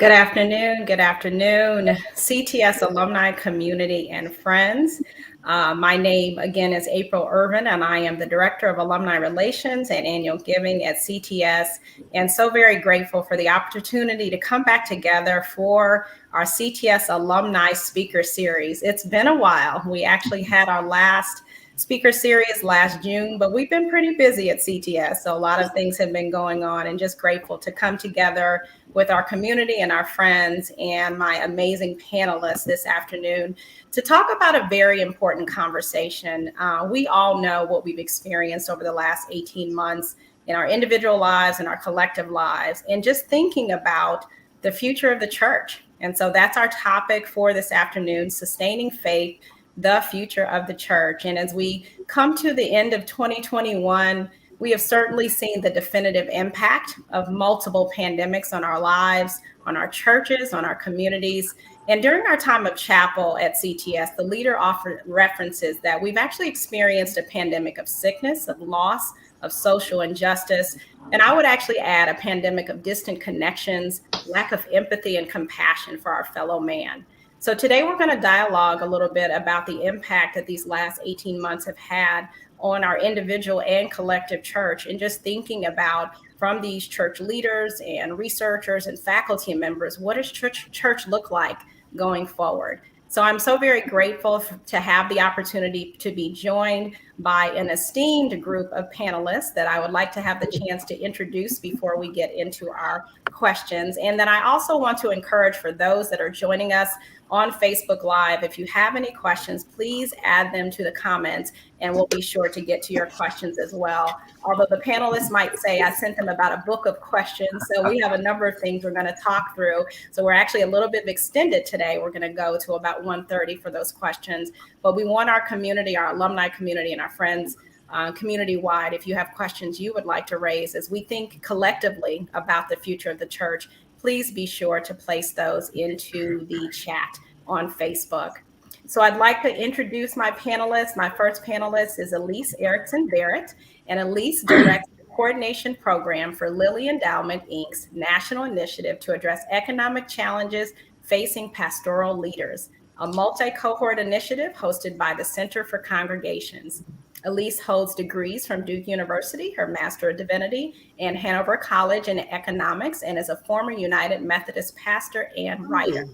Good afternoon. Good afternoon, CTS alumni community and friends. My name again is April Ervin, and I am the Director of Alumni Relations and Annual Giving at CTS. And so very grateful for the opportunity to come back together for our CTS Alumni Speaker Series. It's been a while. We actually had our last speaker series last June, but we've been pretty busy at CTS. So a lot of things have been going on, and just grateful to come together with our community and our friends and my amazing panelists this afternoon to talk about a very important conversation. We all know what we've experienced over the last 18 months in our individual lives and our collective lives, and just thinking about the future of the church. And so that's our topic for this afternoon: sustaining faith, the future of the church. And as we come to the end of 2021, we have certainly seen the definitive impact of multiple pandemics on our lives, on our churches, on our communities. And during our time of chapel at CTS, the leader offered references that we've actually experienced a pandemic of sickness, of loss, of social injustice. And I would actually add a pandemic of distant connections, lack of empathy and compassion for our fellow man. So today we're going to dialogue a little bit about the impact that these last 18 months have had on our individual and collective church, and just thinking about, from these church leaders and researchers and faculty members, what does church look like going forward? So I'm so very grateful to have the opportunity to be joined by an esteemed group of panelists that I would like to have the chance to introduce before we get into our questions. And then I also want to encourage, for those that are joining us on Facebook Live, if you have any questions, please add them to the comments and we'll be sure to get to your questions as well. Although the panelists might say I sent them about a book of questions, so we have a number of things we're going to talk through. So we're actually a little bit extended today. We're going to go to about 1:30 for those questions, but we want our community, our alumni community and our friends community-wide, if you have questions you would like to raise as we think collectively about the future of the church, please be sure to place those into the chat on Facebook. So I'd like to introduce my panelists. My first panelist is Elise Erikson Barrett, and Elise directs the coordination program for Lilly Endowment, Inc.'s national initiative to address economic challenges facing pastoral leaders, a multi-cohort initiative hosted by the Center for Congregations. Elise holds degrees from Duke University, her Master of Divinity, and Hanover College in Economics, and is a former United Methodist pastor and writer.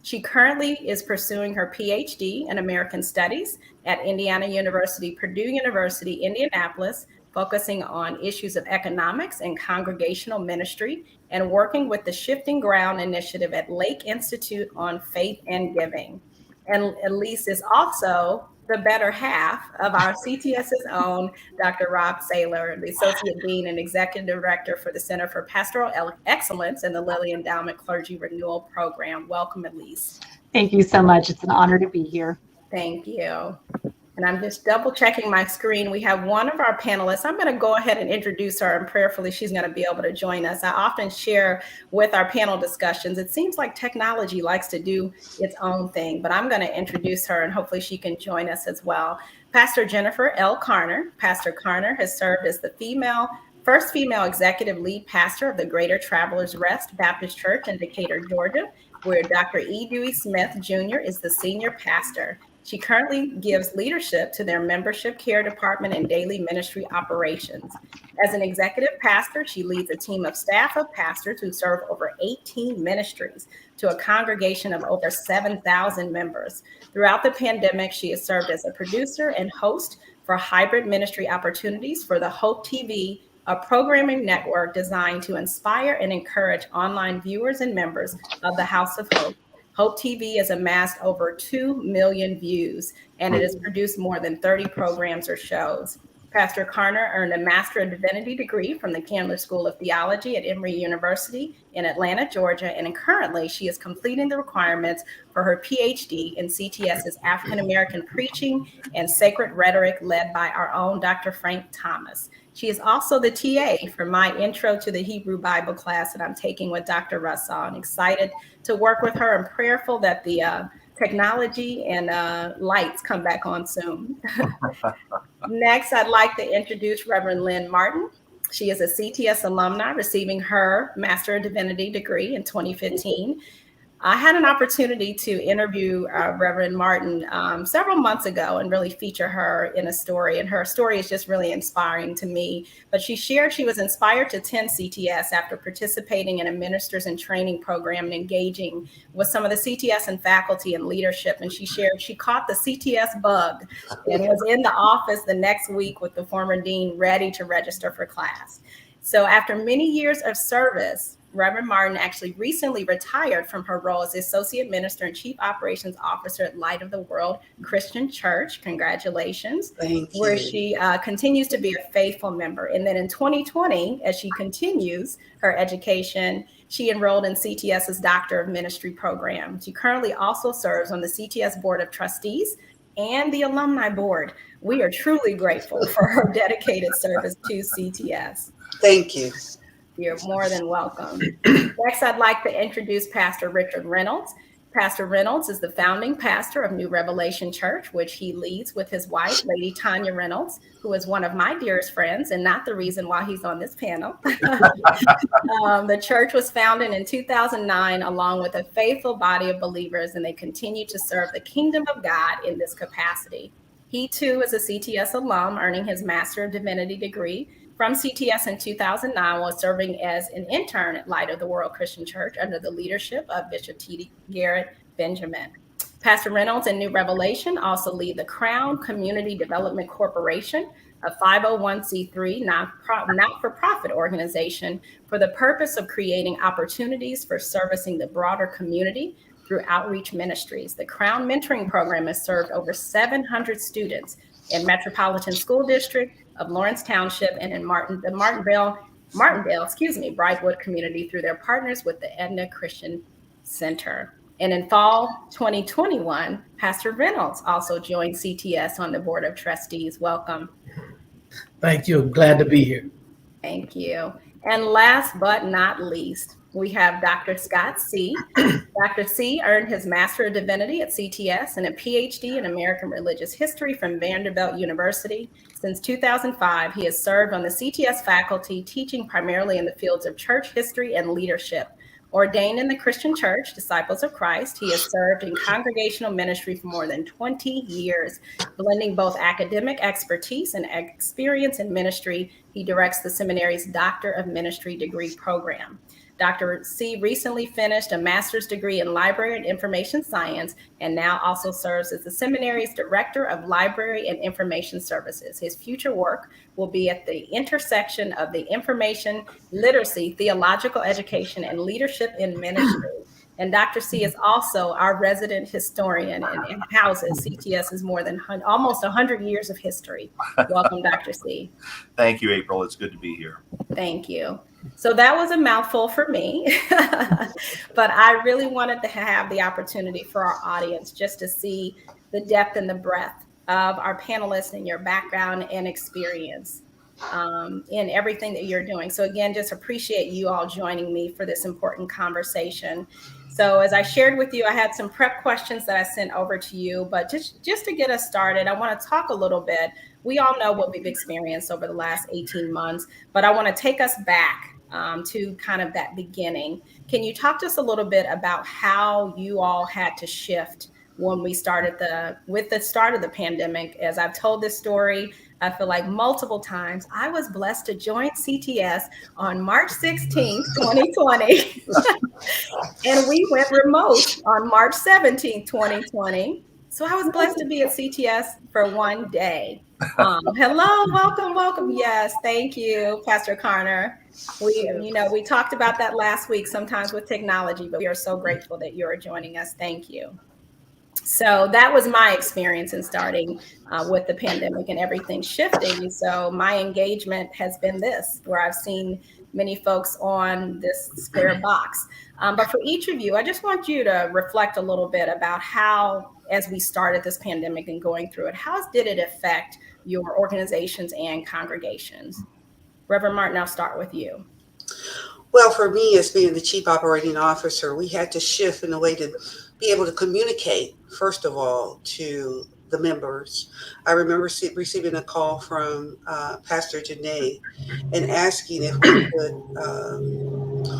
She currently is pursuing her PhD in American Studies at Indiana University, Purdue University, Indianapolis, focusing on issues of economics and congregational ministry, and working with the Shifting Ground Initiative at Lake Institute on Faith and Giving. And Elise is also the better half of our CTS's own Dr. Rob Saylor, the Associate Dean and Executive Director for the Center for Pastoral Excellence and the Lilly Endowment Clergy Renewal Program. Welcome, Elise. Thank you so much. It's an honor to be here. Thank you. And I'm just double checking my screen. We have one of our panelists. I'm going to go ahead and introduce her, and prayerfully she's going to be able to join us. I often share with our panel discussions, it seems like technology likes to do its own thing, but I'm going to introduce her and hopefully she can join us as well. Pastor Jennifer L. Carner. Pastor Carner has served as the first female executive lead pastor of the Greater Travelers Rest Baptist Church in Decatur, Georgia, where Dr. E. Dewey Smith Jr. is the senior pastor. She currently gives leadership to their membership care department and daily ministry operations. As an executive pastor, she leads a team of staff of pastors who serve over 18 ministries to a congregation of over 7,000 members. Throughout the pandemic, she has served as a producer and host for hybrid ministry opportunities for the Hope TV, a programming network designed to inspire and encourage online viewers and members of the House of Hope. Hope TV has amassed over 2 million views, and it has produced more than 30 programs or shows. Pastor Carner earned a Master of Divinity degree from the Candler School of Theology at Emory University in Atlanta, Georgia, and currently she is completing the requirements for her PhD in CTS's African American Preaching and Sacred Rhetoric, led by our own Dr. Frank Thomas. She is also the TA for my Intro to the Hebrew Bible class that I'm taking with Dr. Russell. I'm excited to work with her and prayerful that the technology and lights come back on soon. Next, I'd like to introduce Reverend Lynn Martin. She is a CTS alumni, receiving her Master of Divinity degree in 2015. I had an opportunity to interview Reverend Martin several months ago and really feature her in a story. And her story is just really inspiring to me. But she shared she was inspired to attend CTS after participating in a ministers in training program and engaging with some of the CTS and faculty and leadership. And she shared she caught the CTS bug and was in the office the next week with the former dean ready to register for class. So after many years of service, Reverend Martin actually recently retired from her role as Associate Minister and Chief Operations Officer at Light of the World Christian Church. Congratulations. Thank you. Where she continues to be a faithful member. And then in 2020, as she continues her education, she enrolled in CTS's Doctor of Ministry program. She currently also serves on the CTS Board of Trustees and the Alumni Board. We are truly grateful for her dedicated service to CTS. Thank you. You're more than welcome. Next, I'd like to introduce Pastor Richard Reynolds. Pastor Reynolds is the founding pastor of New Revelation Church, which he leads with his wife, Lady Tanya Reynolds, who is one of my dearest friends and not the reason why he's on this panel. The church was founded in 2009 along with a faithful body of believers, and they continue to serve the kingdom of God in this capacity. He too is a CTS alum, earning his Master of Divinity degree from CTS in 2009, while serving as an intern at Light of the World Christian Church under the leadership of Bishop T.D. Garrett Benjamin. Pastor Reynolds and New Revelation also lead the Crown Community Development Corporation, a 501c3 not-for-profit organization for the purpose of creating opportunities for servicing the broader community through outreach ministries. The Crown Mentoring Program has served over 700 students in Metropolitan School District of Lawrence Township and in Martindale, Brightwood community through their partners with the Edna Christian Center. And in fall 2021, Pastor Reynolds also joined CTS on the Board of Trustees. Welcome. Thank you. Glad to be here. Thank you. And last but not least, we have Dr. Scott C. Dr. C earned his Master of Divinity at CTS and a PhD in American Religious History from Vanderbilt University. Since 2005, he has served on the CTS faculty, teaching primarily in the fields of church history and leadership. Ordained in the Christian Church, Disciples of Christ, he has served in congregational ministry for more than 20 years, blending both academic expertise and experience in ministry. He directs the seminary's Doctor of Ministry degree program. Dr. C recently finished a master's degree in library and information science and now also serves as the seminary's Director of Library and Information Services. His future work will be at the intersection of the information literacy, theological education, and leadership in ministry. And Dr. C is also our resident historian and houses CTS's more than almost 100 years of history. Welcome, Dr. C. Thank you, April. It's good to be here. Thank you. So that was a mouthful for me, but I really wanted to have the opportunity for our audience just to see the depth and the breadth of our panelists and your background and experience in everything that you're doing. So again, just appreciate you all joining me for this important conversation. So as I shared with you, I had some prep questions that I sent over to you, but just to get us started, I want to talk a little bit. We all know what we've experienced over the last 18 months, but I want to take us back to kind of that beginning. Can you talk to us a little bit about how you all had to shift when we started with the start of the pandemic? As I've told this story, I feel like multiple times, I was blessed to join CTS on March 16th, 2020. And we went remote on March 17th, 2020. So I was blessed to be at CTS for one day. Hello, welcome. Yes, thank you, Pastor Carner. We talked about that last week, sometimes with technology, but we are so grateful that you're joining us. Thank you. So that was my experience in starting with the pandemic and everything shifting. So my engagement has been this, where I've seen many folks on this square box. But for each of you, I just want you to reflect a little bit about how, as we started this pandemic and going through it, how did it affect your organizations and congregations? Reverend Martin, I'll start with you. Well, for me, as being the chief operating officer, we had to shift in a way to be able to communicate, first of all, to the members. I remember receiving a call from Pastor Janae and asking if we could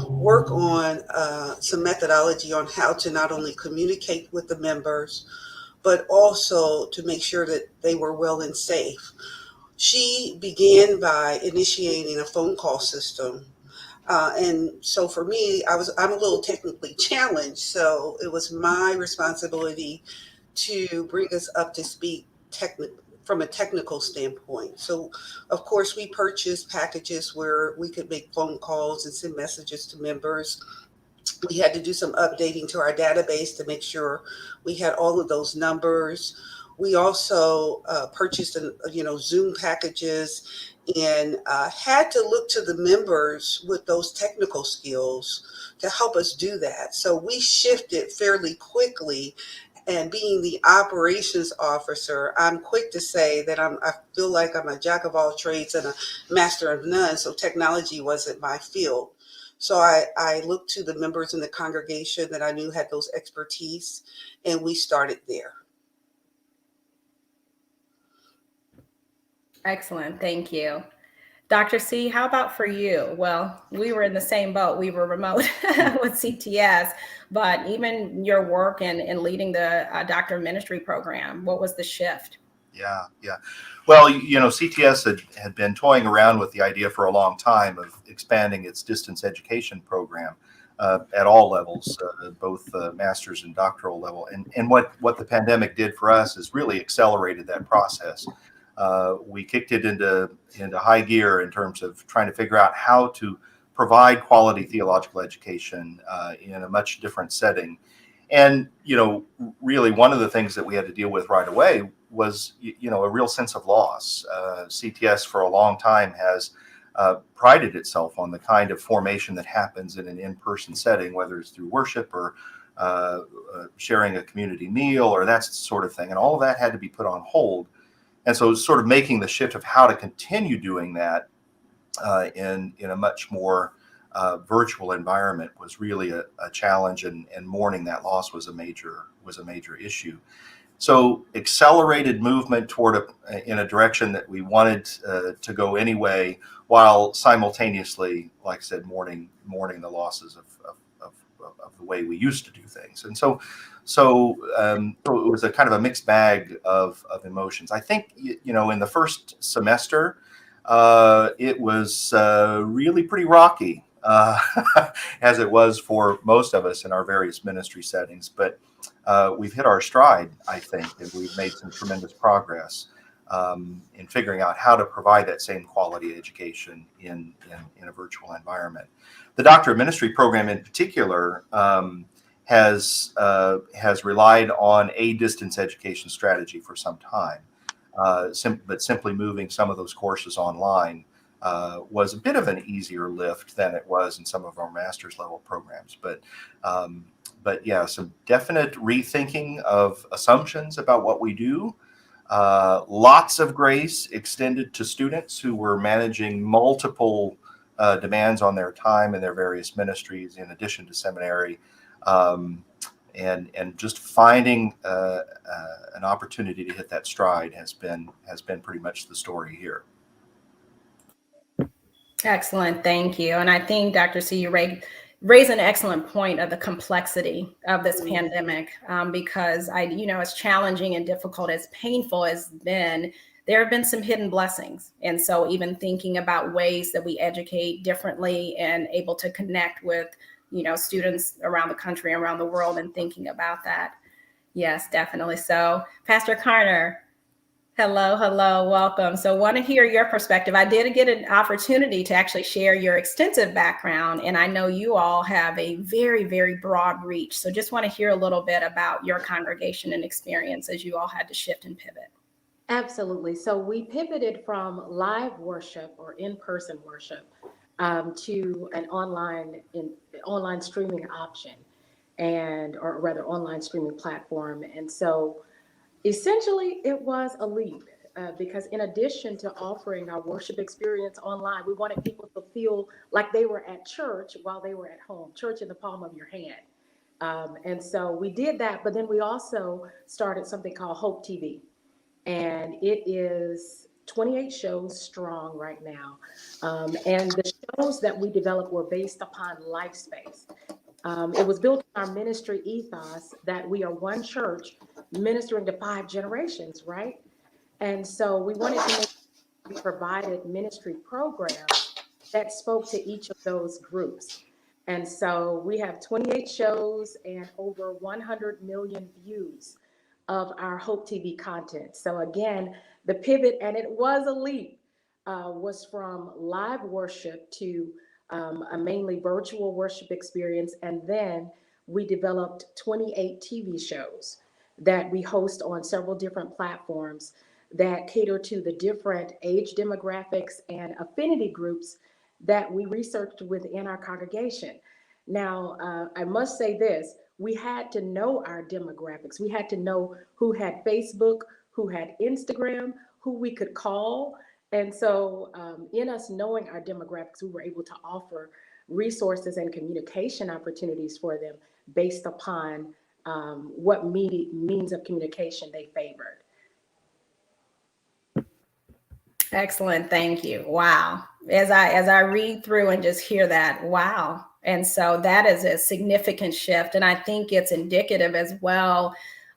work on some methodology on how to not only communicate with the members, but also to make sure that they were well and safe. She began by initiating a phone call system. And so for me, I'm a little technically challenged. So it was my responsibility to bring us up to speed from a technical standpoint. So of course we purchased packages where we could make phone calls and send messages to members. We had to do some updating to our database to make sure we had all of those numbers. We also purchased, Zoom packages and had to look to the members with those technical skills to help us do that. So we shifted fairly quickly. And being the operations officer, I'm quick to say that I feel like I'm a jack of all trades and a master of none. So technology wasn't my field. So I looked to the members in the congregation that I knew had those expertise, and we started there. Excellent. Thank you. Dr. C, how about for you? Well, we were in the same boat. We were remote with CTS, but even your work in leading the doctor of ministry program, what was the shift? Yeah. Well, CTS had been toying around with the idea for a long time of expanding its distance education program at all levels, both master's and doctoral level. And what the pandemic did for us is really accelerated that process. We kicked it into high gear in terms of trying to figure out how to provide quality theological education in a much different setting. And, really one of the things that we had to deal with right away was, a real sense of loss. CTS for a long time has prided itself on the kind of formation that happens in an in-person setting, whether it's through worship or sharing a community meal or that sort of thing. And all of that had to be put on hold. And so sort of making the shift of how to continue doing that in a much more virtual environment was really a challenge, and mourning that loss was a major issue. So accelerated movement in a direction that we wanted to go anyway, while simultaneously, like I said, mourning the losses of the way we used to do things. And so it was a kind of a mixed bag of emotions. I think, in the first semester, it was really pretty rocky, as it was for most of us in our various ministry settings. But we've hit our stride, I think, and we've made some tremendous progress in figuring out how to provide that same quality education in a virtual environment. The Doctor of Ministry program in particular has relied on a distance education strategy for some time, but simply moving some of those courses online was a bit of an easier lift than it was in some of our master's level programs. But yeah, some definite rethinking of assumptions about what we do. Lots of grace extended to students who were managing multiple demands on their time in their various ministries, in addition to seminary, and just finding an opportunity to hit that stride has been pretty much the story here. Excellent. Thank you. And I think, Dr. C, you raise an excellent point of the complexity of this pandemic, because as challenging and difficult, as painful as been, there have been some hidden blessings. And so even thinking about ways that we educate differently and able to connect with, students around the country, around the world, and thinking about that. Yes, definitely. So Pastor Carner, hello, welcome. So want to hear your perspective. I did get an opportunity to actually share your extensive background, and I know you all have a very, very broad reach. So just want to hear a little bit about your congregation and experience as you all had to shift and pivot. Absolutely. So we pivoted from live worship or in-person worship to an online streaming option, or rather online streaming platform. And so essentially it was a leap because in addition to offering our worship experience online, we wanted people to feel like they were at church while they were at home, church in the palm of your hand. And so we did that, but then we also started something called Hope TV. and it is 28 shows strong right now. And the shows that we developed were based upon life space. It was built on our ministry ethos that we are one church ministering to 5 generations, right? And so we wanted to make sure we provided ministry programs that spoke to each of those groups. And so we have 28 shows and over 100 million views of our Hope TV content. So again, the pivot, and it was a leap, was from live worship to a mainly virtual worship experience. And then we developed 28 TV shows that we host on several different platforms that cater to the different age demographics and affinity groups that we researched within our congregation. Now, I must say this, we had to know our demographics. We had to know who had Facebook, who had Instagram, who we could call. And so in us knowing our demographics, we were able to offer resources and communication opportunities for them based upon what means of communication they favored. Excellent. Thank you. Wow. As I read through and just hear that, wow. And so that is a significant shift. And I think it's indicative as well.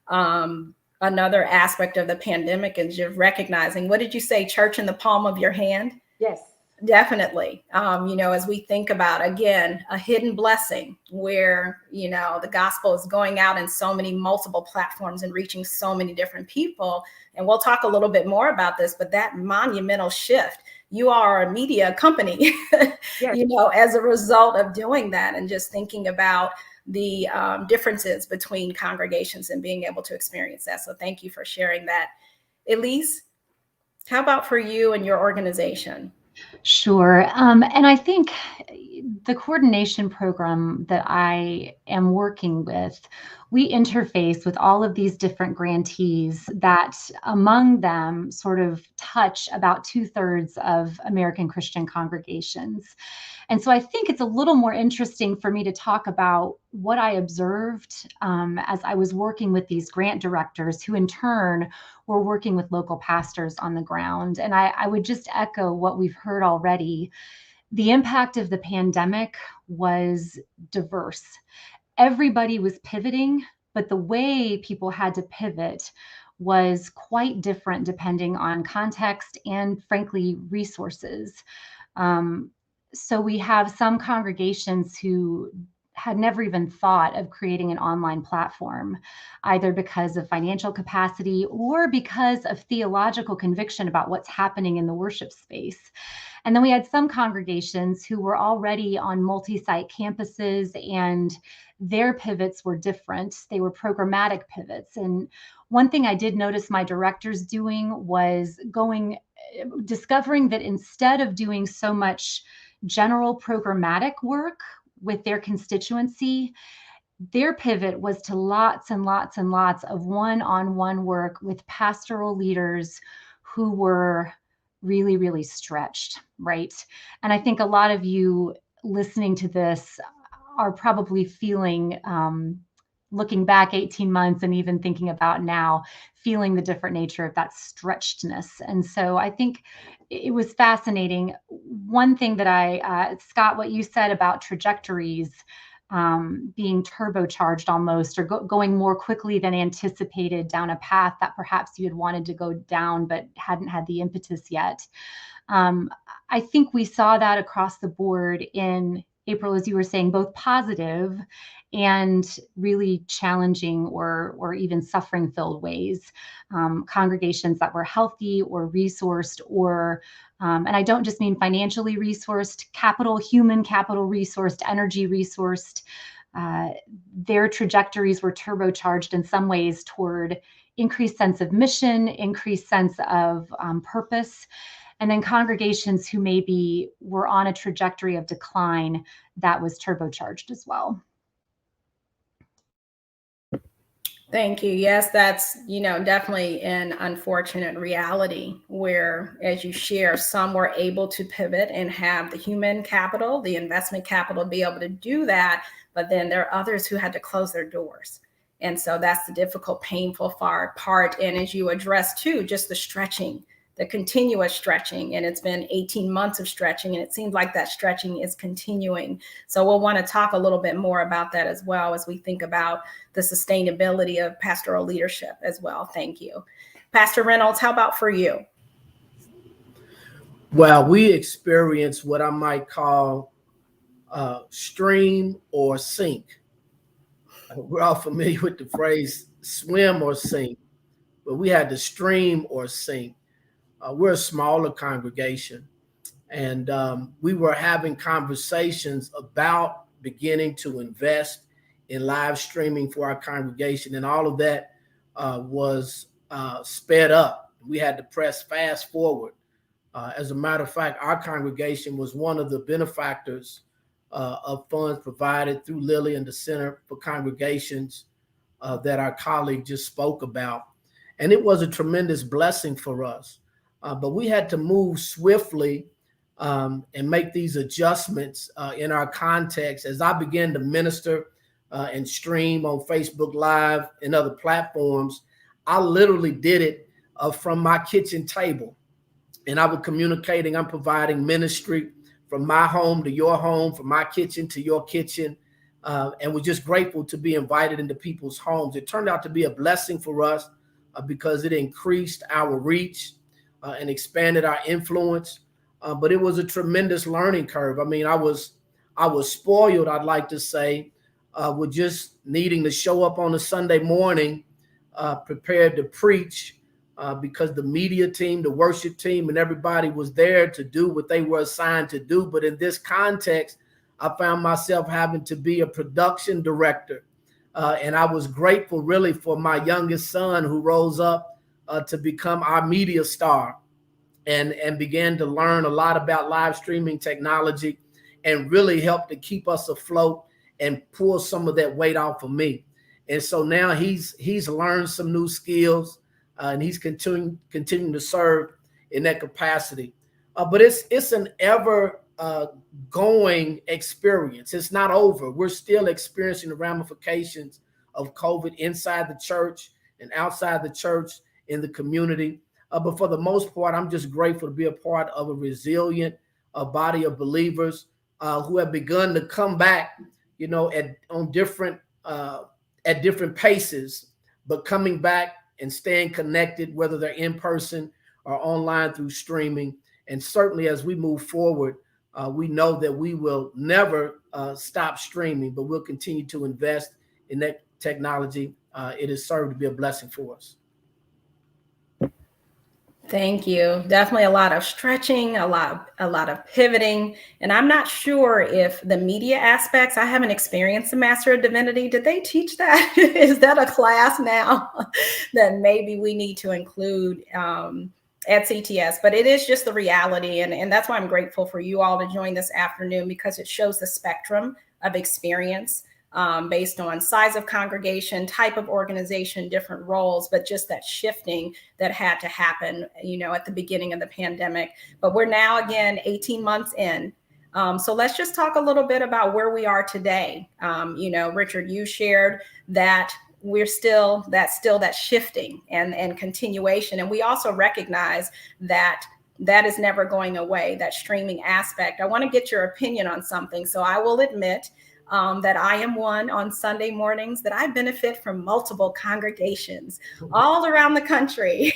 Another aspect of the pandemic is just recognizing, what did you say, church in the palm of your hand? Yes. Definitely. As we think about, again, a hidden blessing where, the gospel is going out in so many multiple platforms and reaching so many different people. And we'll talk a little bit more about this, but that monumental shift, you are a media company, Yes. as a result of doing that and just thinking about the differences between congregations and being able to experience that. So thank you for sharing that. Elise, how about for you and your organization? Sure. And I think the coordination program that I am working with, we interface with all of these different grantees that among them sort of touch about 2/3 of American Christian congregations. And so I think it's a little more interesting for me to talk about what I observed as I was working with these grant directors who in turn were working with local pastors on the ground. And I would just echo what we've heard already. The impact of the pandemic was diverse. Everybody was pivoting, but the way people had to pivot was quite different depending on context and, frankly, resources. So we have some congregations who had never even thought of creating an online platform, either because of financial capacity or because of theological conviction about what's happening in the worship space. And then we had some congregations who were already on multi-site campuses, and their pivots were different. They were programmatic pivots. And one thing I did notice my directors doing was discovering that instead of doing so much general programmatic work with their constituency, their pivot was to lots and lots and lots of one-on-one work with pastoral leaders who were really, really stretched, right? And I think a lot of you listening to this are probably feeling, looking back 18 months and even thinking about now, feeling the different nature of that stretchedness. And so I think it was fascinating. One thing that Scott, what you said about trajectories being turbocharged almost, or going more quickly than anticipated down a path that perhaps you had wanted to go down but hadn't had the impetus yet. I think we saw that across the board in April, as you were saying, both positive and really challenging or even suffering-filled ways. Congregations that were healthy or resourced, or and I don't just mean financially resourced, human capital resourced, energy resourced. Their trajectories were turbocharged in some ways toward increased sense of mission, increased sense of purpose. And then congregations who maybe were on a trajectory of decline, that was turbocharged as well. Thank you. Yes, that's, definitely an unfortunate reality where, as you share, some were able to pivot and have the human capital, the investment capital, be able to do that. But then there are others who had to close their doors. And so that's the difficult, painful part. And as you address too, just the stretching, the continuous stretching. And it's been 18 months of stretching, and it seems like that stretching is continuing. So we'll want to talk a little bit more about that as well as we think about the sustainability of pastoral leadership as well. Thank you. Pastor Reynolds, how about for you? Well, we experience what I might call stream or sink. We're all familiar with the phrase swim or sink, but we had to stream or sink. We're a smaller congregation, and we were having conversations about beginning to invest in live streaming for our congregation, and all of that was sped up. We had to press fast forward. As a matter of fact, our congregation was one of the benefactors of funds provided through Lilly and the Center for Congregations that our colleague just spoke about. And it was a tremendous blessing for us. But we had to move swiftly and make these adjustments in our context. As I began to minister and stream on Facebook Live and other platforms, I literally did it from my kitchen table. And I was communicating, I'm providing ministry from my home to your home, from my kitchen to your kitchen. And we're just grateful to be invited into people's homes. It turned out to be a blessing for us because it increased our reach and expanded our influence. But it was a tremendous learning curve. I mean, I was spoiled, I'd like to say, with just needing to show up on a Sunday morning, prepared to preach, because the media team, the worship team, and everybody was there to do what they were assigned to do. But in this context, I found myself having to be a production director. And I was grateful really for my youngest son, who rose up to become our media star and began to learn a lot about live streaming technology and really helped to keep us afloat and pull some of that weight off of me. And so now he's learned some new skills. And he's continuing to serve in that capacity. But it's an ever going experience. It's not over. We're still experiencing the ramifications of COVID inside the church and outside the church in the community. But for the most part, I'm just grateful to be a part of a resilient body of believers who have begun to come back, at different paces, but coming back and staying connected, whether they're in person or online through streaming. And certainly as we move forward, we know that we will never stop streaming, but we'll continue to invest in that technology. It has served to be a blessing for us. Thank you. Definitely a lot of stretching, a lot of pivoting. And I'm not sure if the media aspects, I haven't experienced the Master of Divinity. Did they teach that? Is that a class now that maybe we need to include at CTS? But it is just the reality. And that's why I'm grateful for you all to join this afternoon, because it shows the spectrum of experience based on size of congregation, type of organization, different roles, but just that shifting that had to happen, at the beginning of the pandemic. But we're now again 18 months in. So let's just talk a little bit about where we are today. Richard, you shared that we're still that shifting and continuation. And we also recognize that is never going away, that streaming aspect. I want to get your opinion on something. So I will admit that I am one on Sunday mornings that I benefit from multiple congregations all around the country.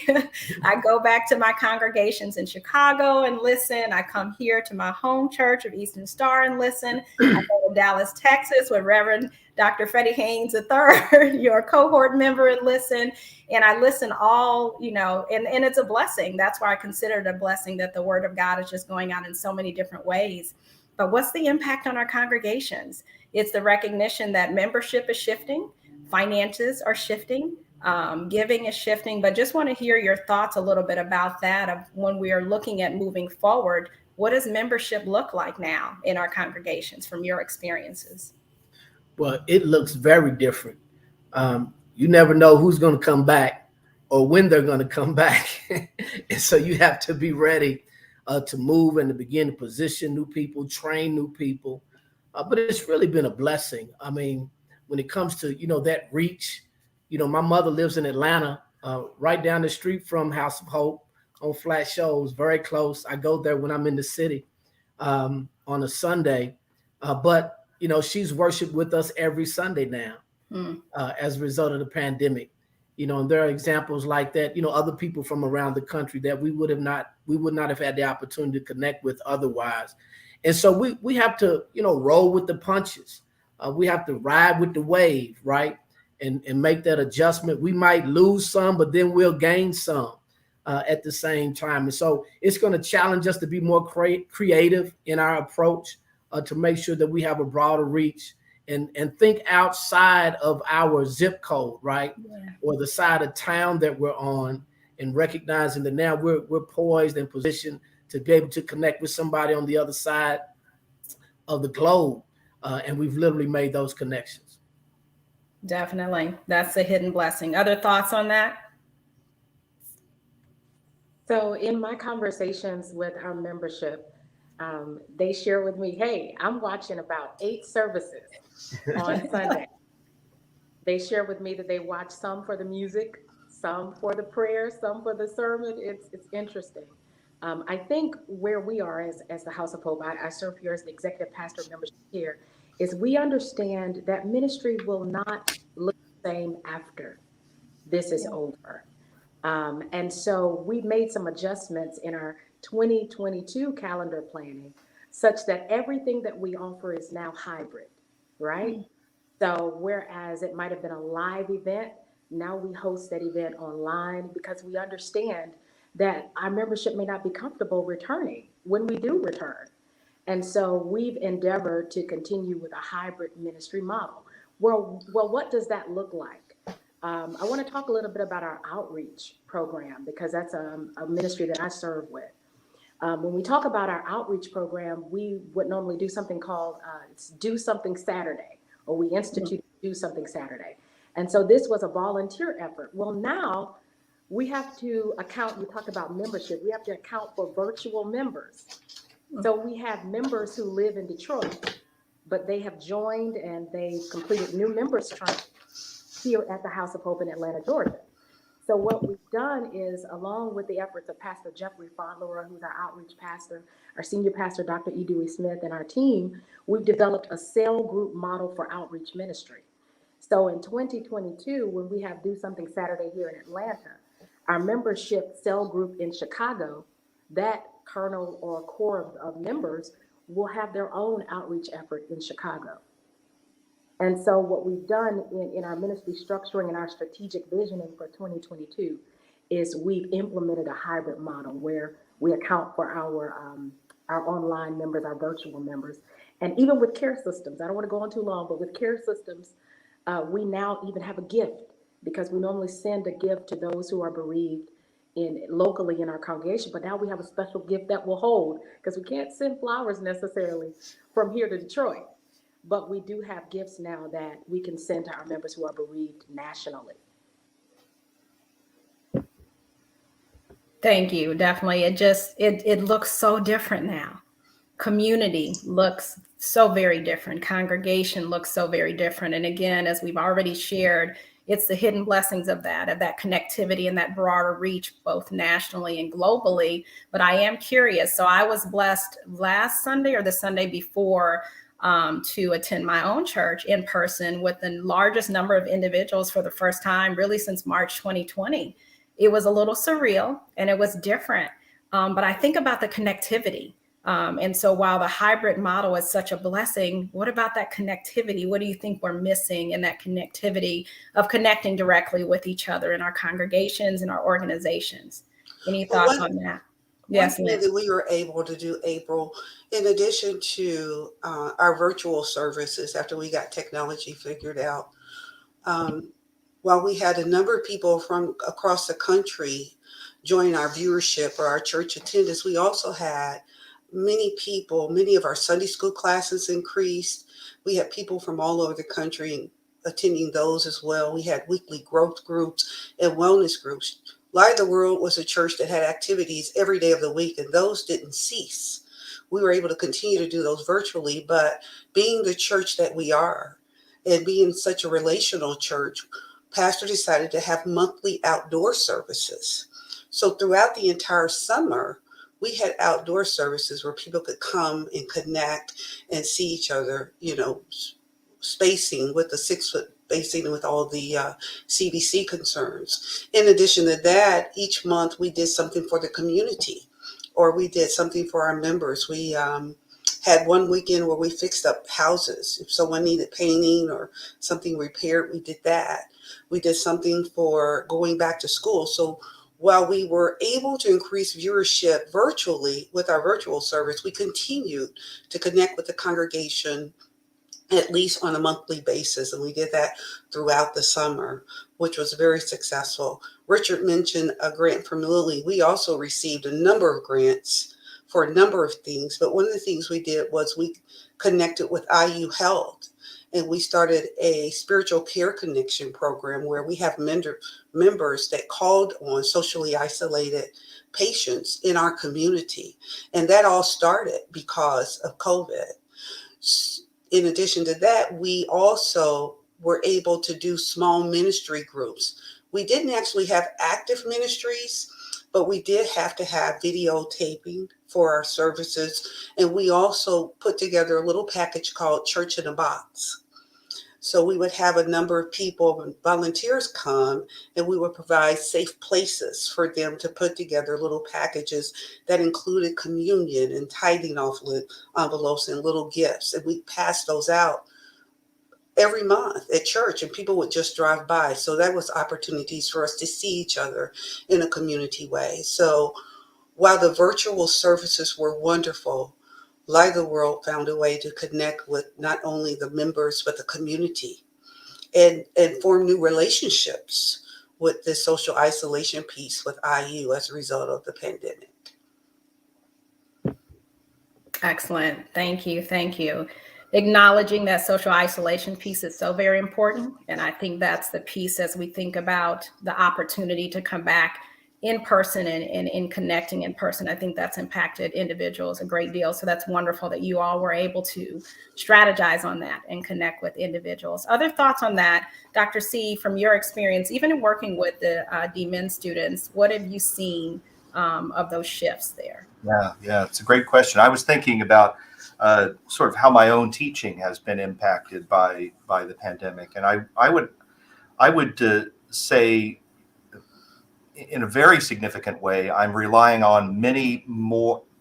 I go back to my congregations in Chicago and listen. I come here to my home church of Eastern Star and listen. I go to Dallas, Texas with Reverend Dr. Freddie Haynes III, your cohort member, and listen. And I listen all, and it's a blessing. That's why I consider it a blessing that the word of God is just going out in so many different ways. But what's the impact on our congregations? It's the recognition that membership is shifting, finances are shifting, giving is shifting. But just want to hear your thoughts a little bit about that, of when we are looking at moving forward. What does membership look like now in our congregations from your experiences? Well, it looks very different. You never know who's going to come back or when they're going to come back. And so you have to be ready to move and to begin to position new people, train new people. But it's really been a blessing. I mean, when it comes to, that reach, My mother lives in Atlanta, right down the street from House of Hope on Flat Shoals, very close. I go there when I'm in the city on a Sunday. But she's worshiped with us every Sunday now as a result of the pandemic. And there are examples like that, other people from around the country that we would not have had the opportunity to connect with otherwise. And so we have to, roll with the punches. We have to ride with the wave, right? And make that adjustment. We might lose some, but then we'll gain some at the same time. And so it's going to challenge us to be more creative in our approach to make sure that we have a broader reach and think outside of our zip code, right? Yeah. Or the side of town that we're on, and recognizing that now we're poised and positioned to be able to connect with somebody on the other side of the globe. And we've literally made those connections. Definitely. That's a hidden blessing. Other thoughts on that? So in my conversations with our membership, they share with me, hey, I'm watching about 8 services on Sunday. They share with me that they watch some for the music, some for the prayer, some for the sermon. It's interesting. I think where we are as the House of Hope, I serve here as the executive pastor membership here, is we understand that ministry will not look the same after this is over. And so we've made some adjustments in our 2022 calendar planning such that everything that we offer is now hybrid, right? So whereas it might have been a live event, now we host that event online because we understand that our membership may not be comfortable returning when we do return. And so we've endeavored to continue with a hybrid ministry model. Well, what does that look like? I want to talk a little bit about our outreach program because that's a ministry that I serve with. When we talk about our outreach program, we would normally do something called Do Something Saturday, or we institute Do Something Saturday. And so this was a volunteer effort. Well, now we have to account, we talked about membership, we have to account for virtual members. So we have members who live in Detroit, but they have joined and they've completed new members training here at the House of Hope in Atlanta, Georgia. So what we've done is, along with the efforts of Pastor Jeffrey Fodlerer, who's our outreach pastor, our senior pastor, Dr. E. Dewey Smith, and our team, we've developed a cell group model for outreach ministry. So in 2022, when we have Do Something Saturday here in Atlanta, our membership cell group in Chicago, that kernel or core of members will have their own outreach effort in Chicago. And so what we've done in our ministry structuring and our strategic visioning for 2022 is we've implemented a hybrid model where we account for our online members, our virtual members, and even with care systems. I don't want to go on too long, but with care systems, we now even have a gift because we normally send a gift to those who are bereaved locally in our congregation, but now we have a special gift that will hold because we can't send flowers necessarily from here to Detroit. But we do have gifts now that we can send to our members who are bereaved nationally. Thank you. Definitely. It looks so different now. Community looks so very different. Congregation looks so very different. And again, as we've already shared, it's the hidden blessings of that connectivity and that broader reach, both nationally and globally. But I am curious. So I was blessed last Sunday or the Sunday before to attend my own church in person with the largest number of individuals for the first time, really since March 2020. It was a little surreal and it was different. But I think about the connectivity. And so while the hybrid model is such a blessing, what about that connectivity? What do you think we're missing in that connectivity of connecting directly with each other in our congregations and our organizations? Any thoughts on that? Yes, one thing that we were able to do, April, in addition to our virtual services after we got technology figured out, while we had a number of people from across the country join our viewership or our church attendance, we also had many of our Sunday school classes increased. We had people from all over the country attending those as well. We had weekly growth groups and wellness groups. Light of the World was a church that had activities every day of the week, and those didn't cease. We were able to continue to do those virtually, but being the church that we are and being such a relational church, pastor decided to have monthly outdoor services. So throughout the entire summer, we had outdoor services where people could come and connect and see each other, spacing with the 6-foot spacing with all the CDC concerns. In addition to that, each month we did something for the community, or we did something for our members. We had one weekend where we fixed up houses. If someone needed painting or something repaired, we did that. We did something for going back to school. So while we were able to increase viewership virtually with our virtual service, we continued to connect with the congregation at least on a monthly basis. And we did that throughout the summer, which was very successful. Richard mentioned a grant from Lily. We also received a number of grants for a number of things. But one of the things we did was we connected with IU Health, and we started a spiritual care connection program where we have members that called on socially isolated patients in our community. And that all started because of COVID. In addition to that, we also were able to do small ministry groups. We didn't actually have active ministries, but we did have to have videotaping for our services. And we also put together a little package called Church in a Box. So we would have a number of people, volunteers come, and we would provide safe places for them to put together little packages that included communion and tithing envelopes and little gifts. And we passed those out every month at church, and people would just drive by. So that was opportunities for us to see each other in a community way. So while the virtual services were wonderful, Light of the World found a way to connect with not only the members, but the community and form new relationships with this social isolation piece with IU as a result of the pandemic. Excellent. Thank you. Thank you. Acknowledging that social isolation piece is so very important. And I think that's the piece as we think about the opportunity to come back in person and in connecting in person. I think that's impacted individuals a great deal. So that's wonderful that you all were able to strategize on that and connect with individuals. Other thoughts on that, Dr. C, from your experience, even in working with the DMin students, what have you seen of those shifts there? Yeah, it's a great question. I was thinking about sort of how my own teaching has been impacted by the pandemic, and I would say in a very significant way, I'm relying on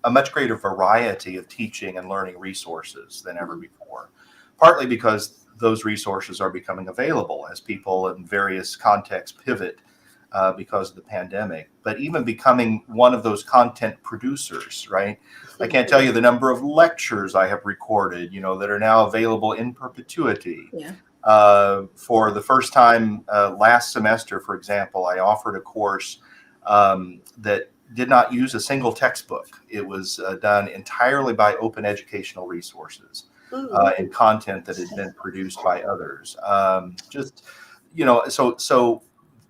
a much greater variety of teaching and learning resources than ever before, partly because those resources are becoming available as people in various contexts pivot because of the pandemic, but even becoming one of those content producers, right? I can't tell you the number of lectures I have recorded, that are now available in perpetuity. Yeah. For the first time last semester, for example, I offered a course that did not use a single textbook. It was done entirely by open educational resources and content that had been produced by others. So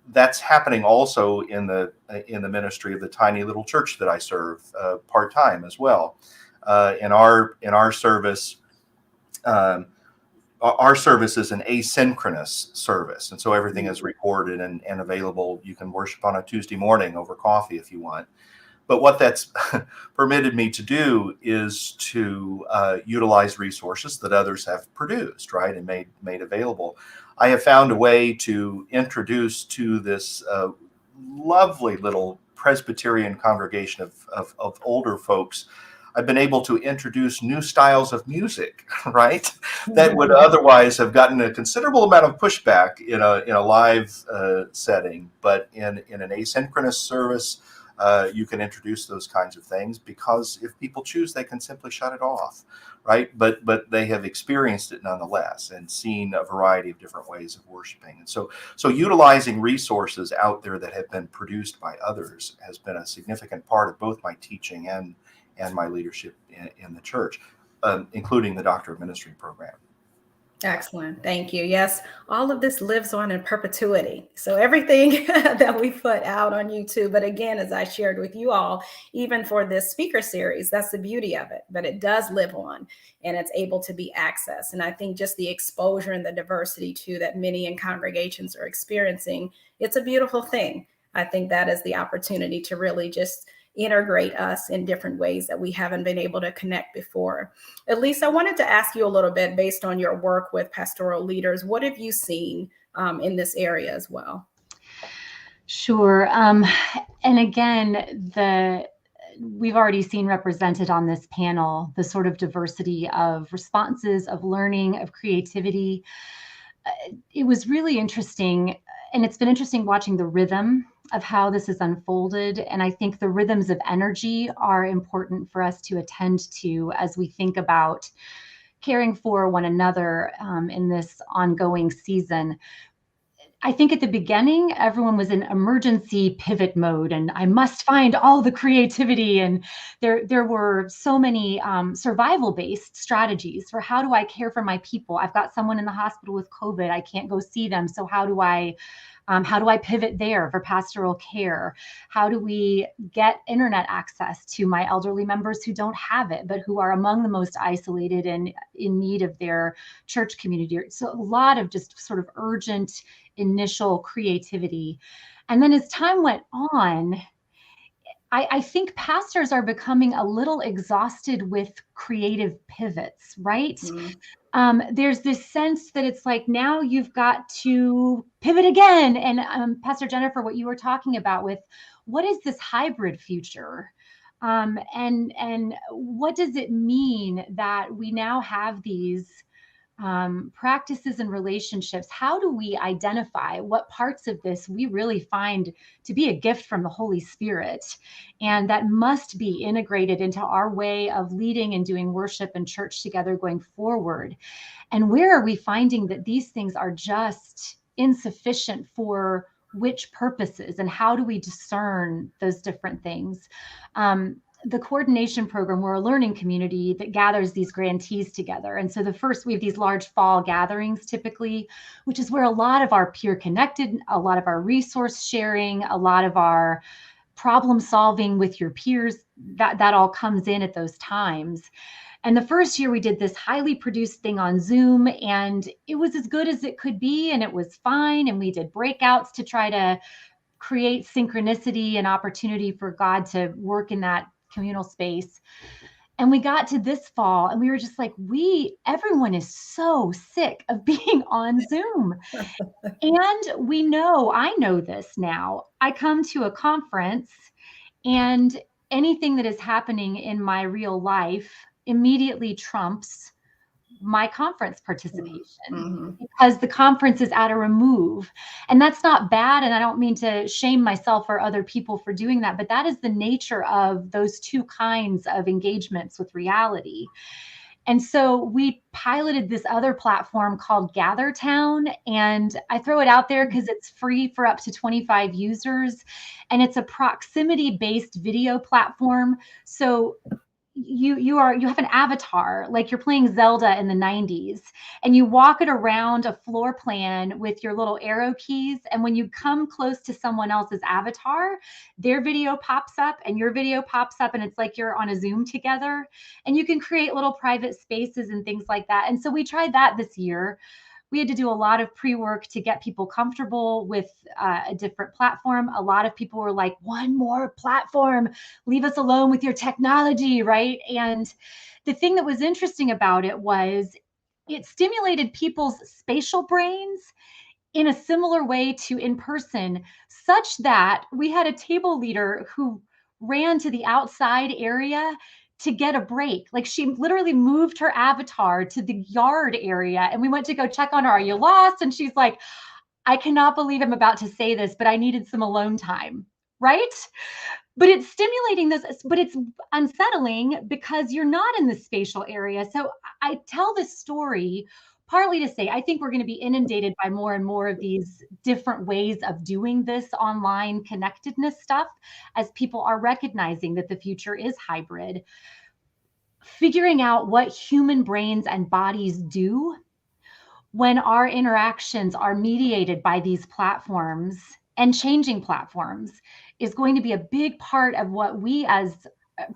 that's happening also in the ministry of the tiny little church that I serve part-time as well. In our service, our service is an asynchronous service, and so everything is recorded and available. You can worship on a Tuesday morning over coffee if you want. But what that's permitted me to do is to utilize resources that others have produced, right, and made available. I have found a way to introduce to this lovely little Presbyterian congregation of older folks. I've been able to introduce new styles of music, right, that would otherwise have gotten a considerable amount of pushback in a live setting. But in an asynchronous service, you can introduce those kinds of things because if people choose, they can simply shut it off, right? But they have experienced it nonetheless and seen a variety of different ways of worshiping. And so utilizing resources out there that have been produced by others has been a significant part of both my teaching and my leadership in the church, including the Doctor of Ministry program. Excellent. Thank you. Yes, all of this lives on in perpetuity. So everything that we put out on YouTube, but again, as I shared with you all, even for this speaker series, that's the beauty of it, but it does live on and it's able to be accessed. And I think just the exposure and the diversity too that many in congregations are experiencing, it's a beautiful thing. I think that is the opportunity to really just integrate us in different ways that we haven't been able to connect before. Elise, I wanted to ask you a little bit based on your work with pastoral leaders. What have you seen in this area as well? Sure. And again, we've already seen represented on this panel the sort of diversity of responses, of learning, of creativity. It was really interesting, and it's been interesting watching the rhythm of how this has unfolded. And I think the rhythms of energy are important for us to attend to as we think about caring for one another in this ongoing season. I think at the beginning, everyone was in emergency pivot mode, and I must find all the creativity. And there were so many survival-based strategies for how do I care for my people? I've got someone in the hospital with COVID. I can't go see them. So how do I pivot there for pastoral care? How do we get internet access to my elderly members who don't have it, but who are among the most isolated and in need of their church community? So a lot of just sort of urgent initial creativity. And then as time went on, I think pastors are becoming a little exhausted with creative pivots, right? There's this sense that it's like, now you've got to pivot again. And Pastor Jennifer, what you were talking about with what is this hybrid future? And what does it mean that we now have these practices and relationships? How do we identify what parts of this we really find to be a gift from the Holy Spirit, and that must be integrated into our way of leading and doing worship and church together going forward? And where are we finding that these things are just insufficient for which purposes, and how do we discern those different things? The coordination program, we're a learning community that gathers these grantees together. And so we have these large fall gatherings typically, which is where a lot of our peer connected, a lot of our resource sharing, a lot of our problem solving with your peers, that all comes in at those times. And the first year we did this highly produced thing on Zoom, and it was as good as it could be, and it was fine. And we did breakouts to try to create synchronicity and opportunity for God to work in that communal space. And we got to this fall and we were just like, everyone is so sick of being on Zoom. And I know this now. I come to a conference and anything that is happening in my real life immediately trumps my conference participation, because the conference is at a remove. And that's not bad. And I don't mean to shame myself or other people for doing that, but that is the nature of those two kinds of engagements with reality. And so we piloted this other platform called GatherTown, and I throw it out there because it's free for up to 25 users, and it's a proximity-based video platform. So you have an avatar, like you're playing Zelda in the 90s, and you walk it around a floor plan with your little arrow keys. And when you come close to someone else's avatar, their video pops up and your video pops up, and it's like you're on a Zoom together, and you can create little private spaces and things like that. And so we tried that this year. We had to do a lot of pre-work to get people comfortable with a different platform. A lot of people were like, one more platform, leave us alone with your technology, right? And the thing that was interesting about it was it stimulated people's spatial brains in a similar way to in person, such that we had a table leader who ran to the outside area to get a break. Like, she literally moved her avatar to the yard area, and we went to go check on her. Are you lost? And she's like, I cannot believe I'm about to say this, but I needed some alone time, right? But it's stimulating this, but it's unsettling because you're not in the spatial area. So I tell this story partly to say, I think we're going to be inundated by more and more of these different ways of doing this online connectedness stuff, as people are recognizing that the future is hybrid. Figuring out what human brains and bodies do when our interactions are mediated by these platforms and changing platforms is going to be a big part of what we as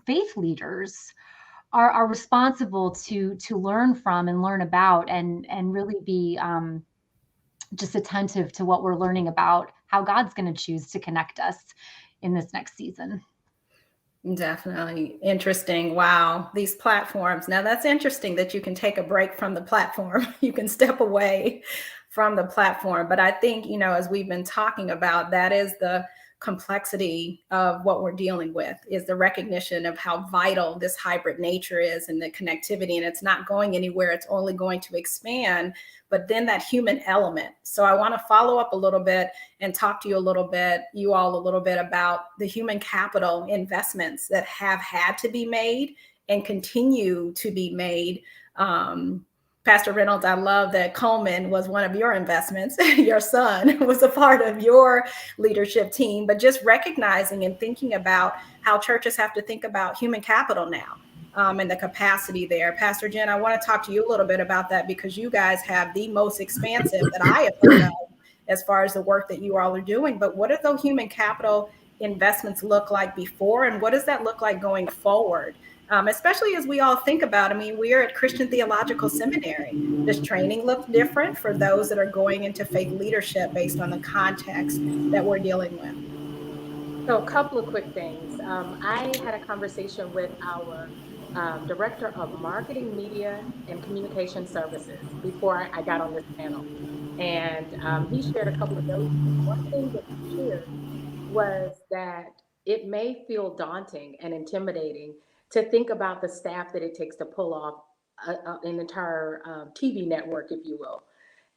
faith leaders are responsible to learn from and learn about, and really be just attentive to what we're learning about how God's going to choose to connect us in this next season. Definitely interesting. Wow. These platforms. Now that's interesting that you can take a break from the platform. You can step away from the platform. But I think, as we've been talking about, that is the complexity of what we're dealing with, is the recognition of how vital this hybrid nature is and the connectivity. And it's not going anywhere. It's only going to expand. But then that human element. So I want to follow up a little bit and talk to you all a little bit about the human capital investments that have had to be made and continue to be made. Pastor Reynolds, I love that Coleman was one of your investments. Your son was a part of your leadership team, but just recognizing and thinking about how churches have to think about human capital now. And the capacity there. Pastor Jen, I want to talk to you a little bit about that, because you guys have the most expansive that I have heard of as far as the work that you all are doing. But what do those human capital investments look like before, and what does that look like going forward? Especially as we all think about, we're at Christian Theological Seminary. Does training look different for those that are going into faith leadership based on the context that we're dealing with? So a couple of quick things. I had a conversation with our Director of Marketing, Media, and Communication Services before I got on this panel. And he shared a couple of notes. One thing that he shared was that it may feel daunting and intimidating to think about the staff that it takes to pull off an entire TV network, if you will.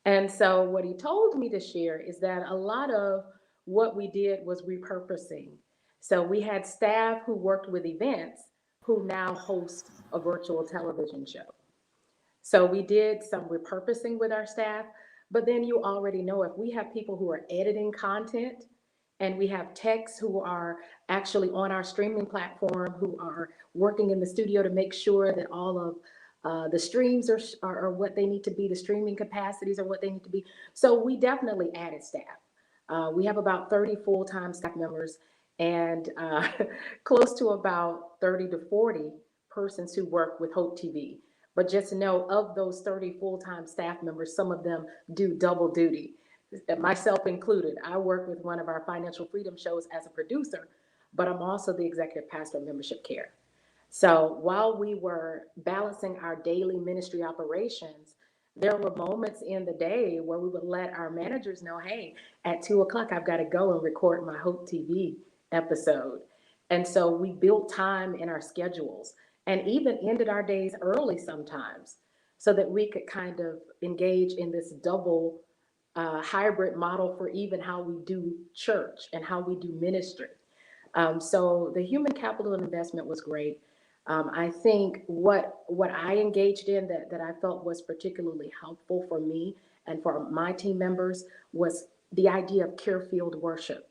And so what he told me to share is that a lot of what we did was repurposing. So we had staff who worked with events who now host a virtual television show. So we did some repurposing with our staff, but then you already know, if we have people who are editing content, and we have techs who are actually on our streaming platform, who are working in the studio to make sure that all of the streams are what they need to be, the streaming capacities are what they need to be. So we definitely added staff. We have about 30 full-time staff members, and close to about 30 to 40 persons who work with Hope TV. But just know, of those 30 full-time staff members, some of them do double duty, myself included. I work with one of our financial freedom shows as a producer, but I'm also the executive pastor of membership care. So while we were balancing our daily ministry operations, there were moments in the day where we would let our managers know, hey, at 2:00, I've got to go and record my Hope TV episode. And so we built time in our schedules, and even ended our days early sometimes, so that we could kind of engage in this double hybrid model for even how we do church and how we do ministry. So the human capital investment was great. I think what I engaged in that I felt was particularly helpful for me and for my team members was the idea of care field worship.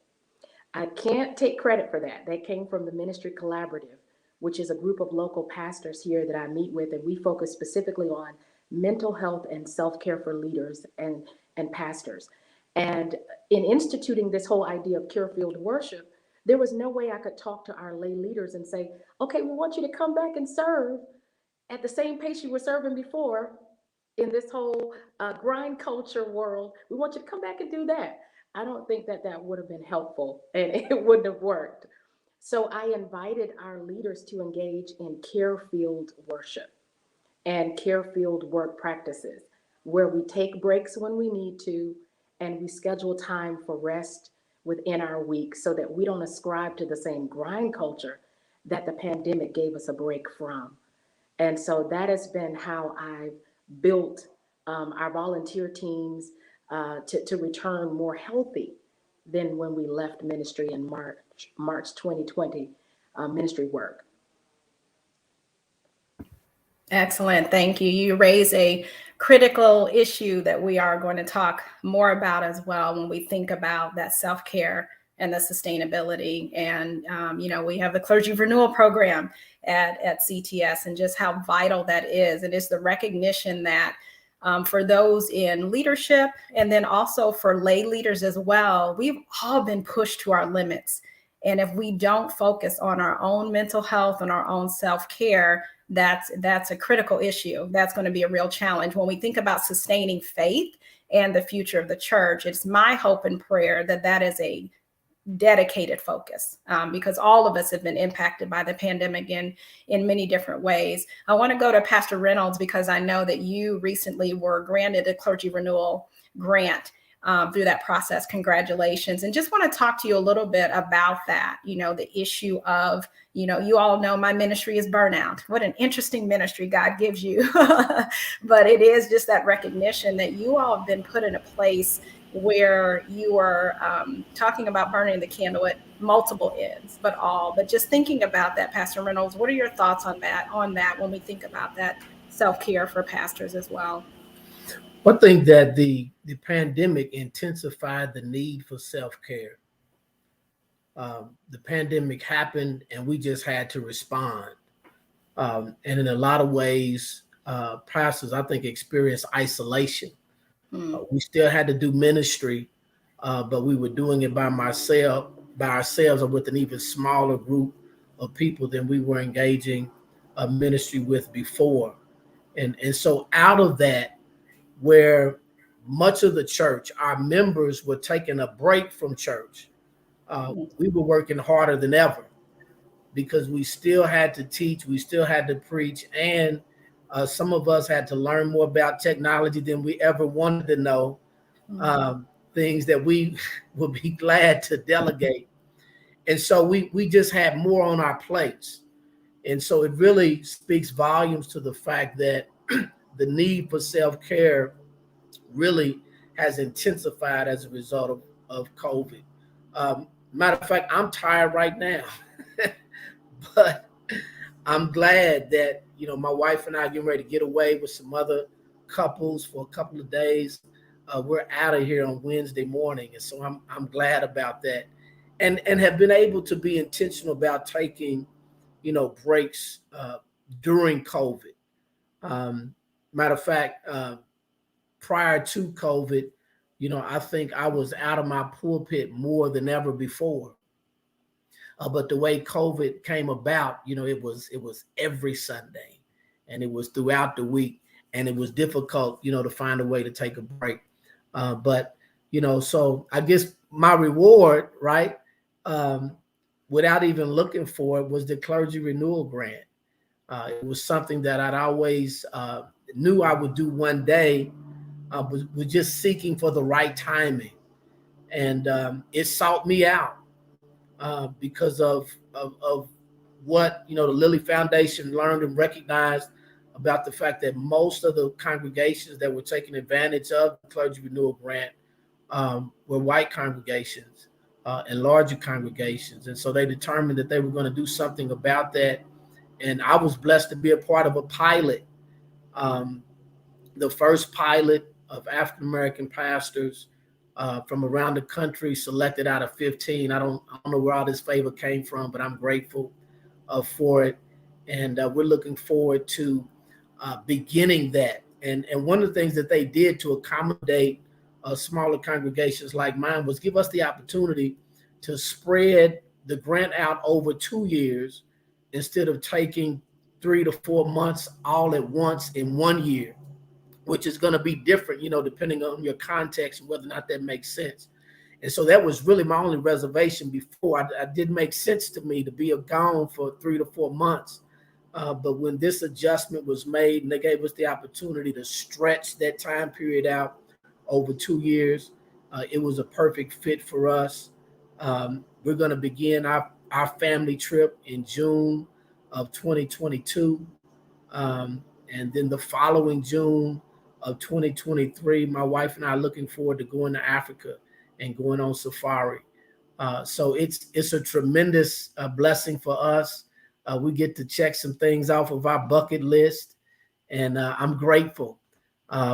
I can't take credit for that. That came from the Ministry Collaborative, which is a group of local pastors here that I meet with, and we focus specifically on mental health and self-care for leaders and pastors. And in instituting this whole idea of care field worship, there was no way I could talk to our lay leaders and say, okay, we want you to come back and serve at the same pace you were serving before in this whole grind culture world. We want you to come back and do that. I don't think that would have been helpful, and it wouldn't have worked. So I invited our leaders to engage in care field worship and care field work practices, where we take breaks when we need to, and we schedule time for rest within our week, so that we don't ascribe to the same grind culture that the pandemic gave us a break from. And so that has been how I've built our volunteer teams to return more healthy than when we left ministry in March 2020 ministry work. Excellent. Thank you. You raise a critical issue that we are going to talk more about as well when we think about that self-care and the sustainability. And, we have the clergy renewal program at CTS, and just how vital that is. And it's the recognition that for those in leadership, and then also for lay leaders as well. We've all been pushed to our limits. And if we don't focus on our own mental health and our own self-care, that's a critical issue. That's going to be a real challenge. When we think about sustaining faith and the future of the church, it's my hope and prayer that that is a dedicated focus, because all of us have been impacted by the pandemic in many different ways. I want to go to Pastor Reynolds because I know that you recently were granted a clergy renewal grant through that process. Congratulations. And just want to talk to you a little bit about that, the issue of, you all know my ministry is burnout. What an interesting ministry God gives you. But it is just that recognition that you all have been put in a place where you are talking about burning the candle at multiple ends, but just thinking about that, Pastor Reynolds, what are your thoughts on that when we think about that self-care for pastors as well? I think that the pandemic intensified the need for self-care. The pandemic happened and we just had to respond. And in a lot of ways, pastors, I think, experienced isolation. We still had to do ministry, but we were doing it by ourselves or with an even smaller group of people than we were engaging ministry with before. And so out of that, where much of the church, our members were taking a break from church, we were working harder than ever because we still had to teach, we still had to preach, and some of us had to learn more about technology than we ever wanted to know, things that we would be glad to delegate. And so we just had more on our plates. And so it really speaks volumes to the fact that the need for self-care really has intensified as a result of COVID. Matter of fact, I'm tired right now, but I'm glad that, my wife and I are getting ready to get away with some other couples for a couple of days. We're out of here on Wednesday morning. And so I'm glad about that and have been able to be intentional about taking, breaks during COVID. Matter of fact, prior to COVID, I think I was out of my pulpit more than ever before. But the way COVID came about, it was every Sunday and it was throughout the week, and it was difficult, to find a way to take a break. But so I guess my reward, right, without even looking for it, was the clergy renewal grant. It was something that I'd always knew I would do one day, was just seeking for the right timing. And it sought me out because of what, the Lilly Foundation learned and recognized about the fact that most of the congregations that were taking advantage of the clergy renewal grant were white congregations and larger congregations. And so they determined that they were going to do something about that. And I was blessed to be a part of a pilot, the first pilot of African-American pastors from around the country, selected out of 15. I don't know where all this favor came from, but I'm grateful for it. And we're looking forward to beginning that. And one of the things that they did to accommodate smaller congregations like mine was give us the opportunity to spread the grant out over 2 years instead of taking 3 to 4 months all at once in 1 year, which is going to be different, depending on your context and whether or not that makes sense. And so that was really my only reservation before. It didn't make sense to me to be gone for 3 to 4 months. But when this adjustment was made and they gave us the opportunity to stretch that time period out over 2 years, it was a perfect fit for us. We're going to begin our family trip in June of 2022. And then the following June of 2023, my wife and I are looking forward to going to Africa and going on safari. So it's a tremendous blessing for us. We get to check some things off of our bucket list, and I'm grateful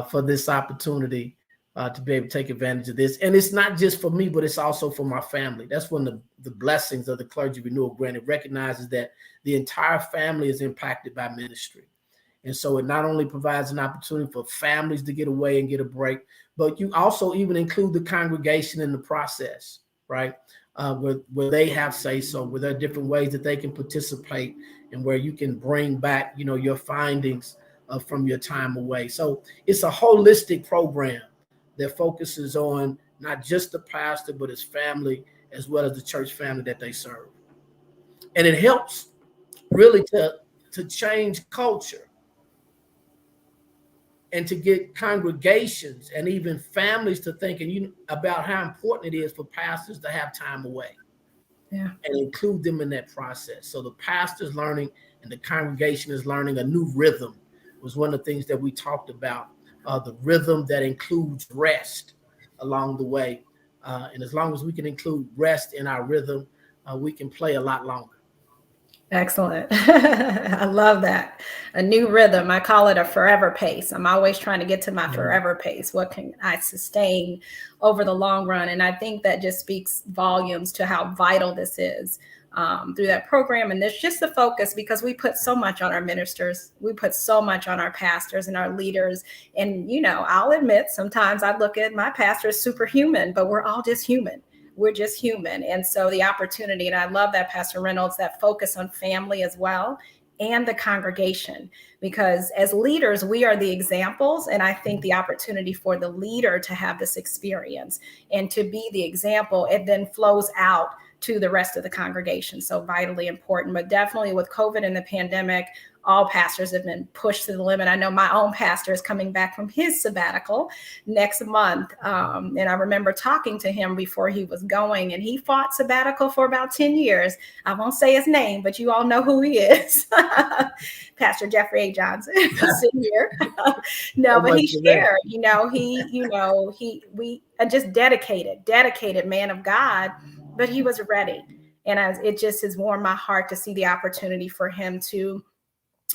for this opportunity to be able to take advantage of this. And it's not just for me, but it's also for my family. That's one of the blessings of the Clergy Renewal Grant. It recognizes that the entire family is impacted by ministry. And so it not only provides an opportunity for families to get away and get a break, but you also even include the congregation in the process, right? Where they have say so, where there are different ways that they can participate, and where you can bring back, your findings from your time away. So it's a holistic program that focuses on not just the pastor, but his family, as well as the church family that they serve. And it helps really to change culture and to get congregations and even families to thinking about how important it is for pastors to have time away. Yeah. And include them in that process. So the pastor's learning and the congregation is learning a new rhythm was one of the things that we talked about, the rhythm that includes rest along the way. And as long as we can include rest in our rhythm, we can play a lot longer. Excellent. I love that. A new rhythm. I call it a forever pace. I'm always trying to get to my forever pace. What can I sustain over the long run? And I think that just speaks volumes to how vital this is through that program. And there's just the focus, because we put so much on our ministers. We put so much on our pastors and our leaders. And, I'll admit, sometimes I look at my pastor as superhuman, but we're all just human. We're just human. And so the opportunity, and I love that, Pastor Reynolds, that focus on family as well, and the congregation, because as leaders, we are the examples. And I think the opportunity for the leader to have this experience and to be the example, it then flows out to the rest of the congregation. So vitally important. But definitely with COVID and the pandemic, all pastors have been pushed to the limit. I know my own pastor is coming back from his sabbatical next month. And I remember talking to him before he was going, and he fought sabbatical for about 10 years. I won't say his name, but you all know who he is. Pastor Jeffrey A. Johnson, sitting here. No, but he shared, we just dedicated man of God, but he was ready. And it just has warmed my heart to see the opportunity for him to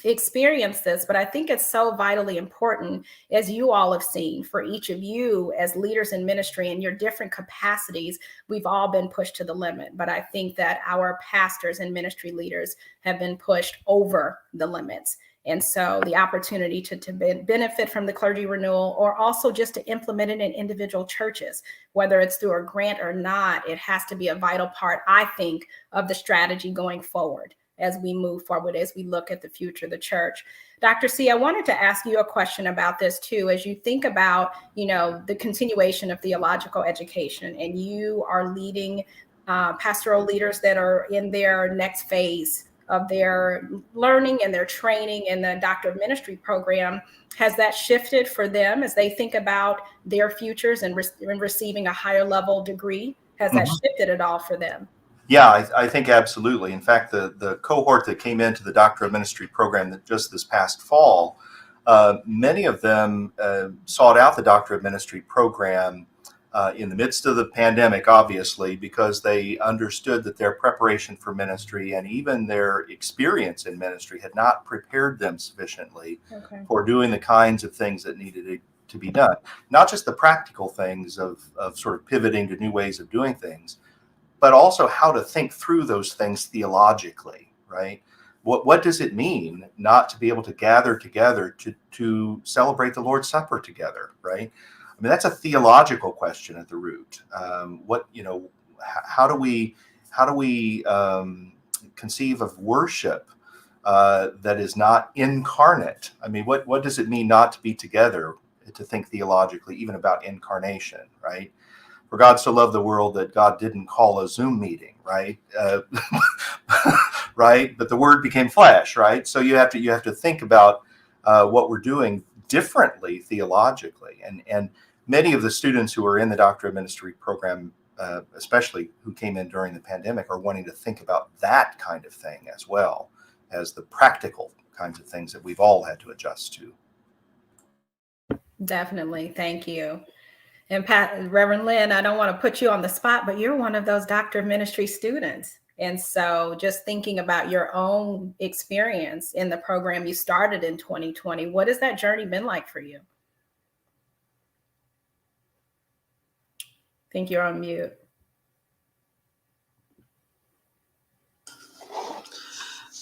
experience this. But I think it's so vitally important, as you all have seen, for each of you as leaders in ministry in your different capacities. We've all been pushed to the limit, but I think that our pastors and ministry leaders have been pushed over the limits. And so the opportunity to benefit from the clergy renewal, or also just to implement it in individual churches, whether it's through a grant or not, it has to be a vital part, I think, of the strategy going forward as we move forward, as we look at the future of the church. Dr. C, I wanted to ask you a question about this too, as you think about, the continuation of theological education, and you are leading pastoral leaders that are in their next phase of their learning and their training in the Doctor of Ministry program. Has that shifted for them as they think about their futures and receiving a higher level degree? Has that shifted at all for them? Yeah, I think absolutely. In fact, the cohort that came into the Doctor of Ministry program that just this past fall, many of them sought out the Doctor of Ministry program in the midst of the pandemic, obviously, because they understood that their preparation for ministry and even their experience in ministry had not prepared them sufficiently for doing the kinds of things that needed to be done. Not just the practical things of sort of pivoting to new ways of doing things, but also how to think through those things theologically, right? What does it mean not to be able to gather together to celebrate the Lord's Supper together, right? I mean, that's a theological question at the root. How do we conceive of worship that is not incarnate? I mean, what does it mean not to be together, to think theologically, even about incarnation, right? For God so loved the world that God didn't call a Zoom meeting, right? Right, but the Word became flesh, right? So you have to think about what we're doing differently theologically, and many of the students who are in the Doctor of Ministry program, especially who came in during the pandemic, are wanting to think about that kind of thing as well as the practical kinds of things that we've all had to adjust to. Definitely, thank you. And Reverend Lynn, I don't want to put you on the spot, but you're one of those Doctor of Ministry students. And so just thinking about your own experience in the program you started in 2020, what has that journey been like for you? I think you're on mute.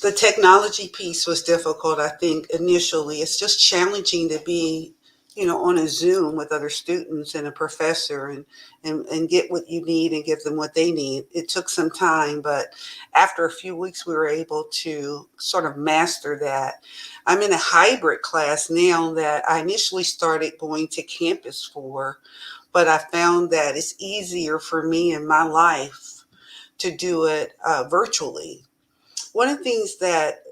The technology piece was difficult, I think, initially. It's just challenging to be, on a Zoom with other students and a professor and get what you need and give them what they need. It took some time, but after a few weeks, we were able to sort of master that. I'm in a hybrid class now that I initially started going to campus for, but I found that it's easier for me in my life to do it virtually. One of the things that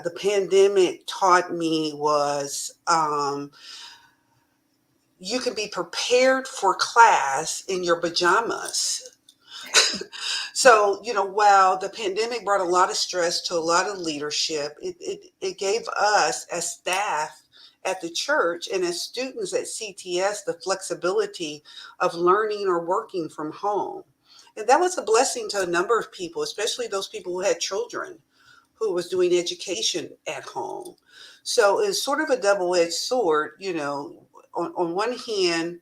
the pandemic taught me was you can be prepared for class in your pajamas. So, while the pandemic brought a lot of stress to a lot of leadership, it gave us as staff at the church and as students at CTS the flexibility of learning or working from home. And that was a blessing to a number of people, especially those people who had children who was doing education at home. So it's sort of a double-edged sword, on one hand,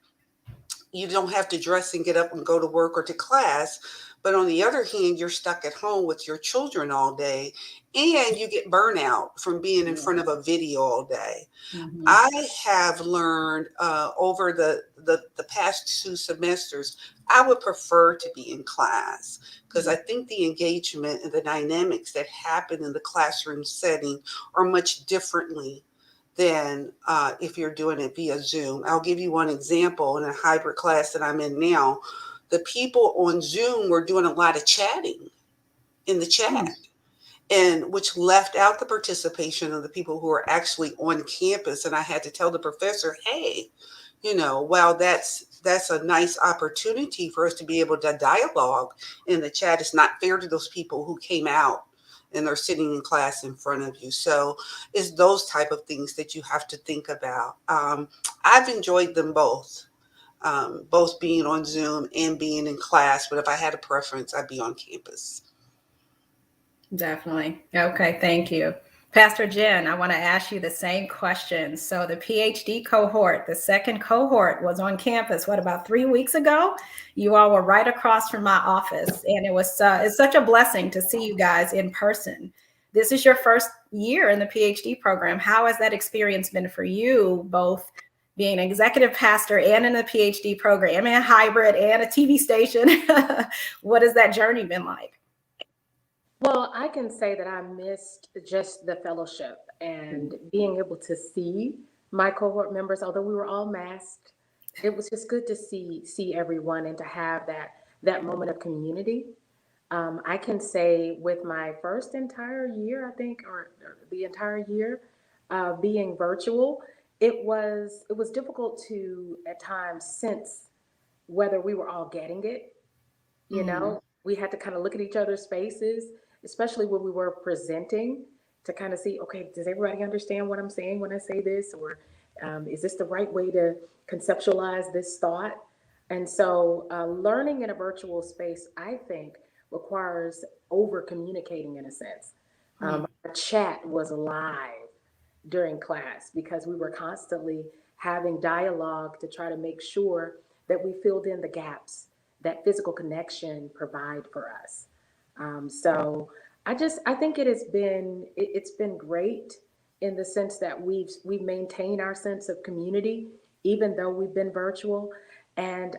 you don't have to dress and get up and go to work or to class. But on the other hand, you're stuck at home with your children all day and you get burnout from being in front of a video all day. Mhm. I have learned over the past 2 semesters, I would prefer to be in class because I think the engagement and the dynamics that happen in the classroom setting are much differently than if you're doing it via Zoom. I'll give you one example. In a hybrid class that I'm in now, the people on Zoom were doing a lot of chatting in the chat, and which left out the participation of the people who are actually on campus. And I had to tell the professor, hey, while that's a nice opportunity for us to be able to dialogue in the chat, it's not fair to those people who came out and they're sitting in class in front of you. So it's those type of things that you have to think about. I've enjoyed them both being on Zoom and being in class. But if I had a preference, I'd be on campus. Definitely. Okay, thank you. Pastor Jen, I want to ask you the same question. So the PhD cohort, the second cohort was on campus, about 3 weeks ago? You all were right across from my office, and it's such a blessing to see you guys in person. This is your first year in the PhD program. How has that experience been for you, both being an executive pastor and in the PhD program and hybrid and a TV station? What has that journey been like? Well, I can say that I missed just the fellowship and being able to see my cohort members, although we were all masked. It was just good to see everyone and to have that moment of community. I can say with my first entire year, I think, or the entire year being virtual, it was difficult to at times sense whether we were all getting it. We had to kind of look at each other's faces, especially when we were presenting, to kind of see, okay, does everybody understand what I'm saying when I say this? Or is this the right way to conceptualize this thought? And so learning in a virtual space, I think, requires over communicating in a sense. Our chat was live during class because we were constantly having dialogue to try to make sure that we filled in the gaps that physical connection provide for us. So I think it's been great in the sense that we've maintained our sense of community, even though we've been virtual. And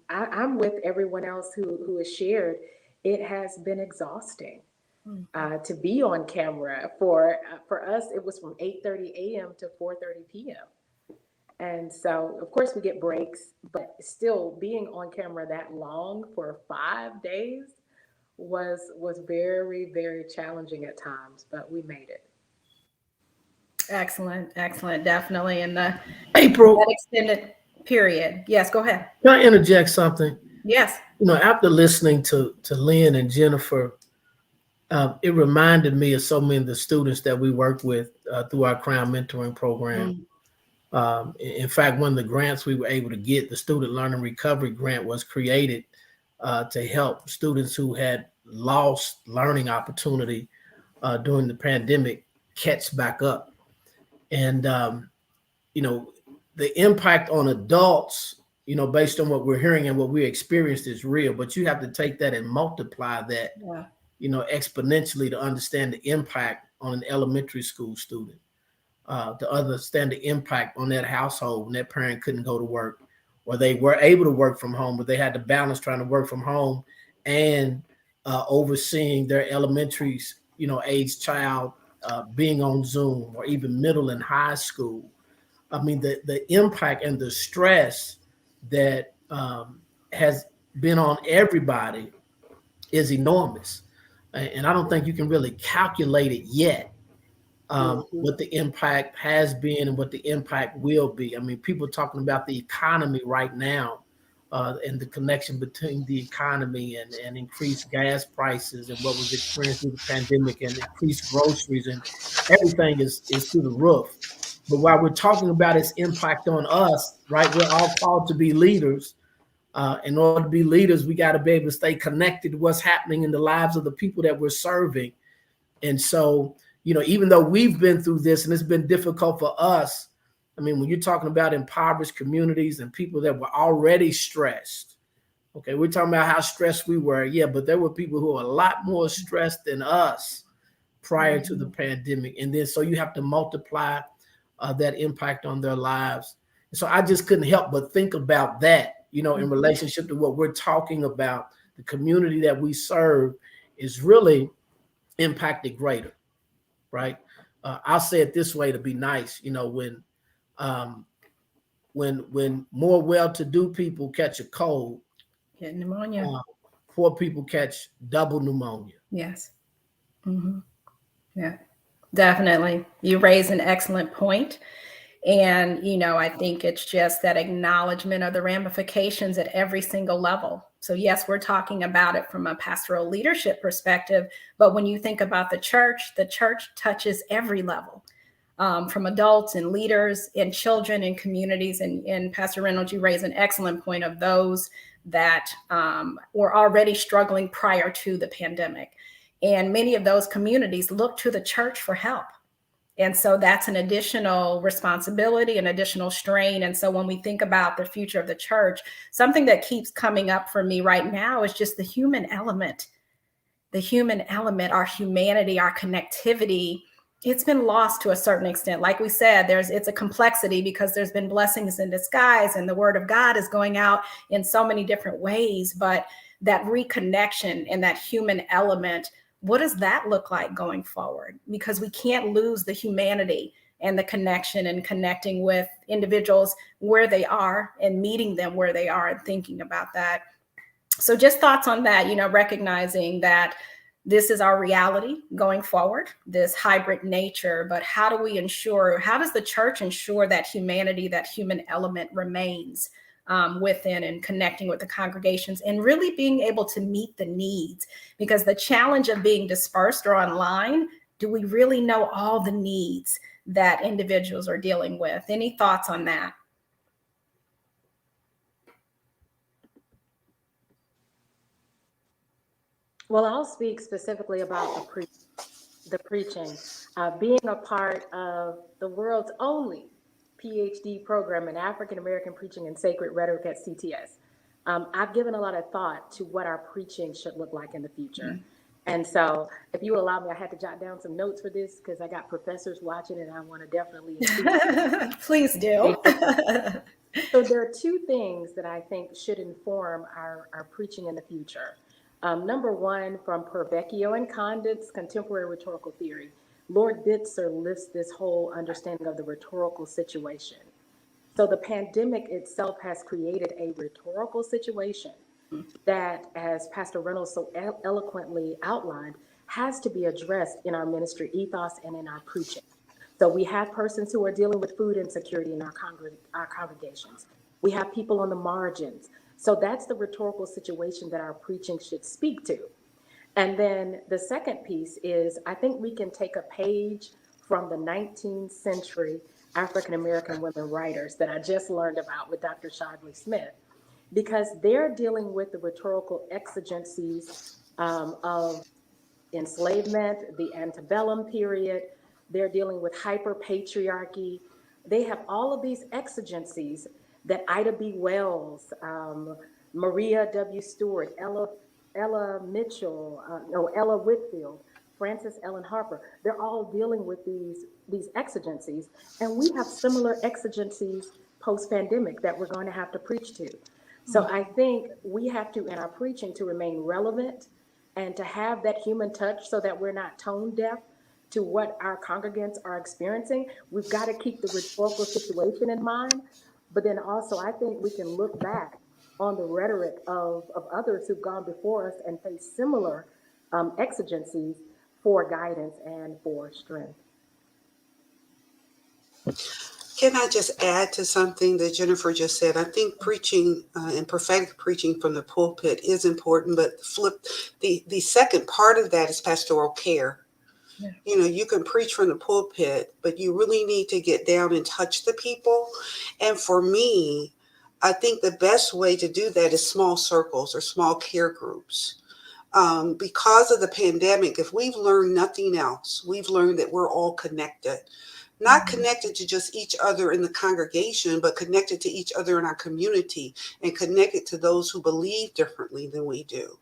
I'm with everyone else who has shared. It has been exhausting to be on camera. For us, it was from 8:30 a.m. to 4:30 p.m. And so, of course, we get breaks, but still being on camera that long for 5 days was very, very challenging at times, but we made it. Excellent, definitely. And that April, extended period. Yes, go ahead. can I interject something? Yes. After listening to Lynn and Jennifer, it reminded me of so many of the students that we work with through our Crown Mentoring Program. In fact, one of the grants we were able to get, the Student Learning Recovery Grant, was created to help students who had lost learning opportunity during the pandemic catch back up. And, the impact on adults, based on what we're hearing and what we experienced is real, but you have to take that and multiply that exponentially to understand the impact on an elementary school student, to understand the impact on that household when that parent couldn't go to work, or they were able to work from home, but they had to balance trying to work from home and overseeing their elementary, age child being on Zoom, or even middle and high school. I mean, the impact and the stress that has been on everybody is enormous. And I don't think you can really calculate it yet, what the impact has been and what the impact will be. I mean, people talking about the economy right now, and the connection between the economy and increased gas prices and what was experienced through the pandemic and increased groceries, and everything is through the roof. But while we're talking about its impact on us, right, we're all called to be leaders. In order to be leaders, we got to be able to stay connected to what's happening in the lives of the people that we're serving. And so, even though we've been through this and it's been difficult for us, I mean, when you're talking about impoverished communities and people that were already stressed, okay, we're talking about how stressed we were. Yeah, but there were people who are a lot more stressed than us prior to the pandemic. And then so you have to multiply that impact on their lives. And so I just couldn't help but think about that, in relationship to what we're talking about. The community that we serve is really impacted greater, right? I'll say it this way to be nice. When more well-to-do people catch a cold, Get pneumonia. Poor people catch double pneumonia. Yes. Mm-hmm. Yeah, definitely. You raise an excellent point. And, I think it's just that acknowledgement of the ramifications at every single level. So yes, we're talking about it from a pastoral leadership perspective, but when you think about the church touches every level, from adults and leaders and children and communities. And Pastor Reynolds, you raise an excellent point of those that were already struggling prior to the pandemic. And many of those communities look to the church for help. And so that's an additional responsibility, an additional strain. And so when we think about the future of the church, something that keeps coming up for me right now is just the human element. The human element, our humanity, our connectivity, it's been lost to a certain extent. Like we said, it's a complexity because there's been blessings in disguise and the word of God is going out in so many different ways. But that reconnection and that human element, what does that look like going forward? Because we can't lose the humanity and the connection and connecting with individuals where they are and meeting them where they are and thinking about that. So just thoughts on that, recognizing that this is our reality going forward, this hybrid nature, but how does the church ensure that humanity, that human element remains within and connecting with the congregations and really being able to meet the needs? Because the challenge of being dispersed or online, do we really know all the needs that individuals are dealing with? Any thoughts on that? Well, I'll speak specifically about the preaching, being a part of the world's only PhD program in African American preaching and sacred rhetoric at CTS. I've given a lot of thought to what our preaching should look like in the future. And so if you allow me, I had to jot down some notes for this because I got professors watching and I want to definitely include. Please do. So there are two things that I think should inform our preaching in the future. Number one, from Pervecchio and Condit's Contemporary Rhetorical Theory, Lord Bitzer lists this whole understanding of the rhetorical situation. So the pandemic itself has created a rhetorical situation that, as Pastor Reynolds so eloquently outlined, has to be addressed in our ministry ethos and in our preaching. So we have persons who are dealing with food insecurity in our congregations. We have people on the margins. So that's the rhetorical situation that our preaching should speak to. And then the second piece is, I think we can take a page from the 19th century African-American women writers that I just learned about with Dr. Shively Smith, because they're dealing with the rhetorical exigencies of enslavement, the antebellum period. They're dealing with hyper-patriarchy. They have all of these exigencies that Ida B. Wells, Maria W. Stewart, Ella Ella Mitchell, no, Ella Whitfield, Frances Ellen Harper. They're all dealing with these exigencies, and we have similar exigencies post-pandemic that we're going to have to preach to. So I think we have to, in our preaching, to remain relevant and to have that human touch so that we're not tone deaf to what our congregants are experiencing. We've got to keep the rhetorical situation in mind, but then also I think we can look back on the rhetoric of others who've gone before us and faced similar exigencies for guidance and for strength. Can I just add to something that Jennifer just said? I think preaching and prophetic preaching from the pulpit is important, but the second part of that is pastoral care. Yeah. You know, you can preach from the pulpit, but you really need to get down and touch the people. And for me, I think the best way to do that is small circles or small care groups. Because of the pandemic, if we've learned nothing else, we've learned that we're all connected. Not connected to just each other in the congregation, but connected to each other in our community and connected to those who believe differently than we do.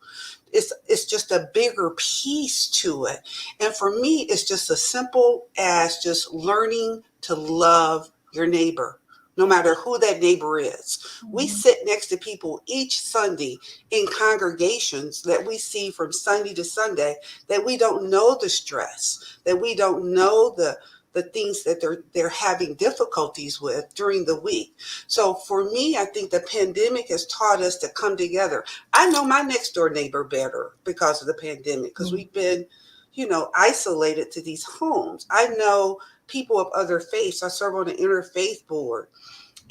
It's just a bigger piece to it. And for me, it's just as simple as just learning to love your neighbor, no matter who that neighbor is. We sit next to people each Sunday in congregations that we see from Sunday to Sunday that we don't know the stress, that we don't know the things that they're having difficulties with during the week. So for me, I think the pandemic has taught us to come together. I know my next door neighbor better because of the pandemic, because we've been, isolated to these homes. I know people of other faiths. I serve on an interfaith board,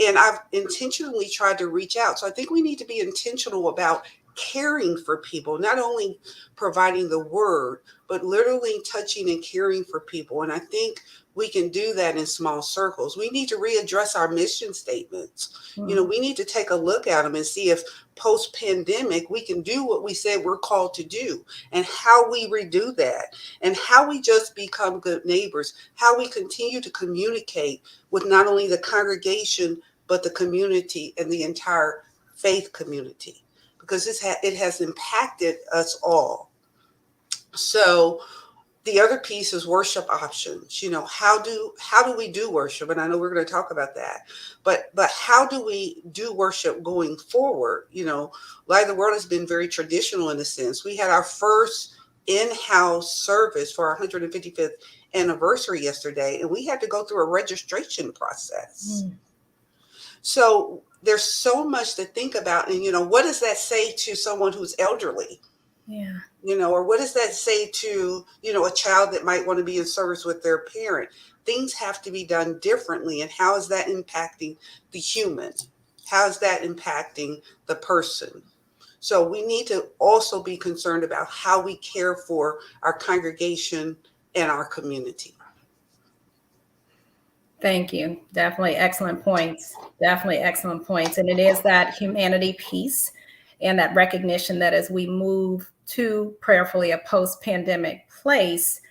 and I've intentionally tried to reach out. So I think we need to be intentional about caring for people, not only providing the word, but literally touching and caring for people. And I think we can do that in small circles. We need to readdress our mission statements. We need to take a look at them and see if post-pandemic we can do what we said we're called to do, and how we redo that, and how we just become good neighbors, how we continue to communicate with not only the congregation, but the community and the entire faith community, because it has impacted us all. So the other piece is worship options. How do we do worship? And I know we're going to talk about that, but how do we do worship going forward? Light of the World has been very traditional in a sense. We had our first in-house service for our 155th anniversary yesterday, and we had to go through a registration process. So there's so much to think about. And, what does that say to someone who's elderly? Yeah. Or what does that say to, a child that might want to be in service with their parent? Things have to be done differently. And how is that impacting the human? How is that impacting the person? So we need to also be concerned about how we care for our congregation and our community. Thank you. Definitely excellent points. And it is that humanity piece and that recognition that as we move to prayerfully a post-pandemic place,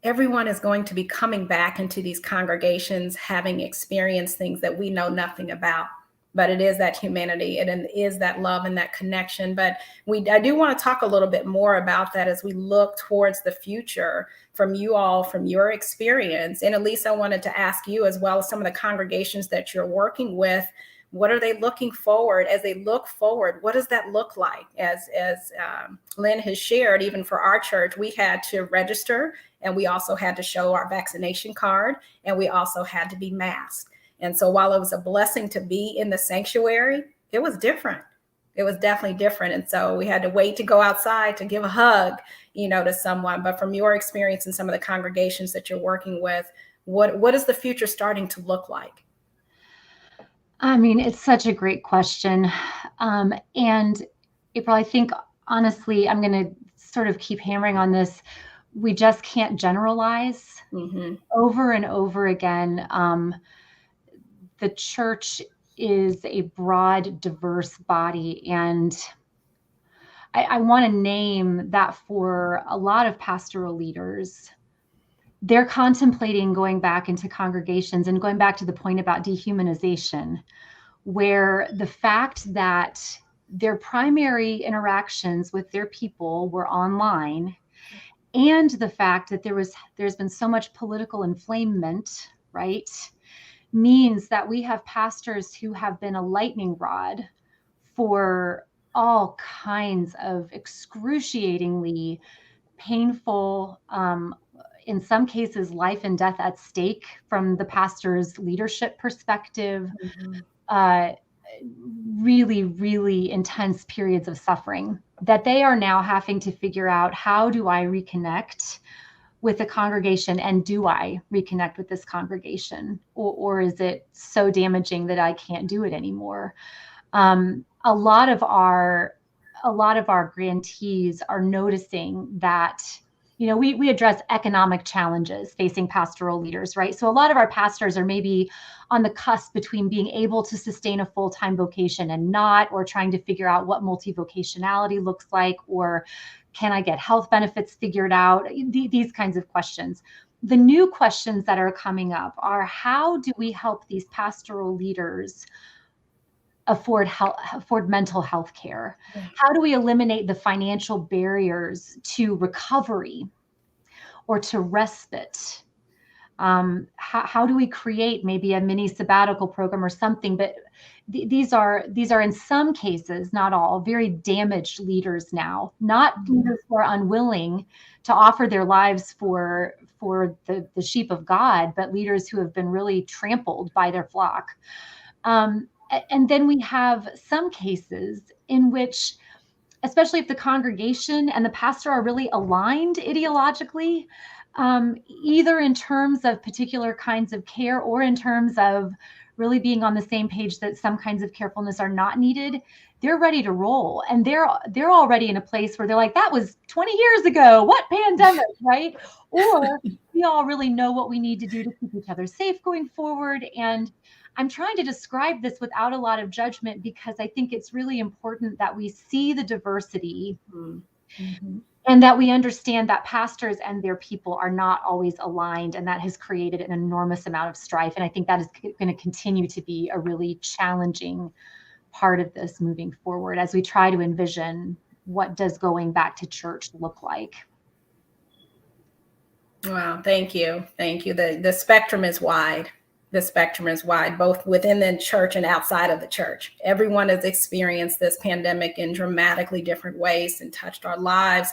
everyone is going to be coming back into these congregations, having experienced things that we know nothing about. But it is that humanity, and it is that love and that connection. But I do want to talk a little bit more about that as we look towards the future from you all, from your experience. And Elise, I wanted to ask you, as well as some of the congregations that you're working with, what are they looking forward? As they look forward, what does that look like? As Lynn has shared, even for our church, we had to register, and we also had to show our vaccination card, and we also had to be masked. And so while it was a blessing to be in the sanctuary, it was different. It was definitely different. And so we had to wait to go outside to give a hug, to someone. But from your experience in some of the congregations that you're working with, what is the future starting to look like? I mean, it's such a great question. And April, I think, honestly, I'm going to sort of keep hammering on this. We just can't generalize over and over again. The church is a broad, diverse body. And I want to name that for a lot of pastoral leaders. They're contemplating going back into congregations and going back to the point about dehumanization, where the fact that their primary interactions with their people were online, and the fact that there's been so much political inflamement, right, means that we have pastors who have been a lightning rod for all kinds of excruciatingly painful, in some cases, life and death at stake from the pastor's leadership perspective, really, really intense periods of suffering that they are now having to figure out, how do I reconnect with the congregation, and do I reconnect with this congregation, or is it so damaging that I can't do it anymore? A lot of our grantees are noticing that, we address economic challenges facing pastoral leaders, right? So a lot of our pastors are maybe on the cusp between being able to sustain a full-time vocation and not, or trying to figure out what multi-vocationality looks like, or can I get health benefits figured out? These kinds of questions. The new questions that are coming up are, how do we help these pastoral leaders afford mental health care? How do we eliminate the financial barriers to recovery or to respite? How do we create maybe a mini sabbatical program or something? But these are in some cases, not all, very damaged leaders now, not leaders who are unwilling to offer their lives for the sheep of God, but leaders who have been really trampled by their flock. And then we have some cases in which, especially if the congregation and the pastor are really aligned ideologically, either in terms of particular kinds of care or in terms of really being on the same page that some kinds of carefulness are not needed, they're ready to roll. And they're already in a place where they're like, that was 20 years ago, what pandemic, right? Or we all really know what we need to do to keep each other safe going forward. And I'm trying to describe this without a lot of judgment, because I think it's really important that we see the diversity and that we understand that pastors and their people are not always aligned, and that has created an enormous amount of strife. And I think that is going to continue to be a really challenging part of this moving forward as we try to envision, what does going back to church look like? Wow, thank you. Thank you. The spectrum is wide. The spectrum is wide, both within the church and outside of the church. Everyone has experienced this pandemic in dramatically different ways and touched our lives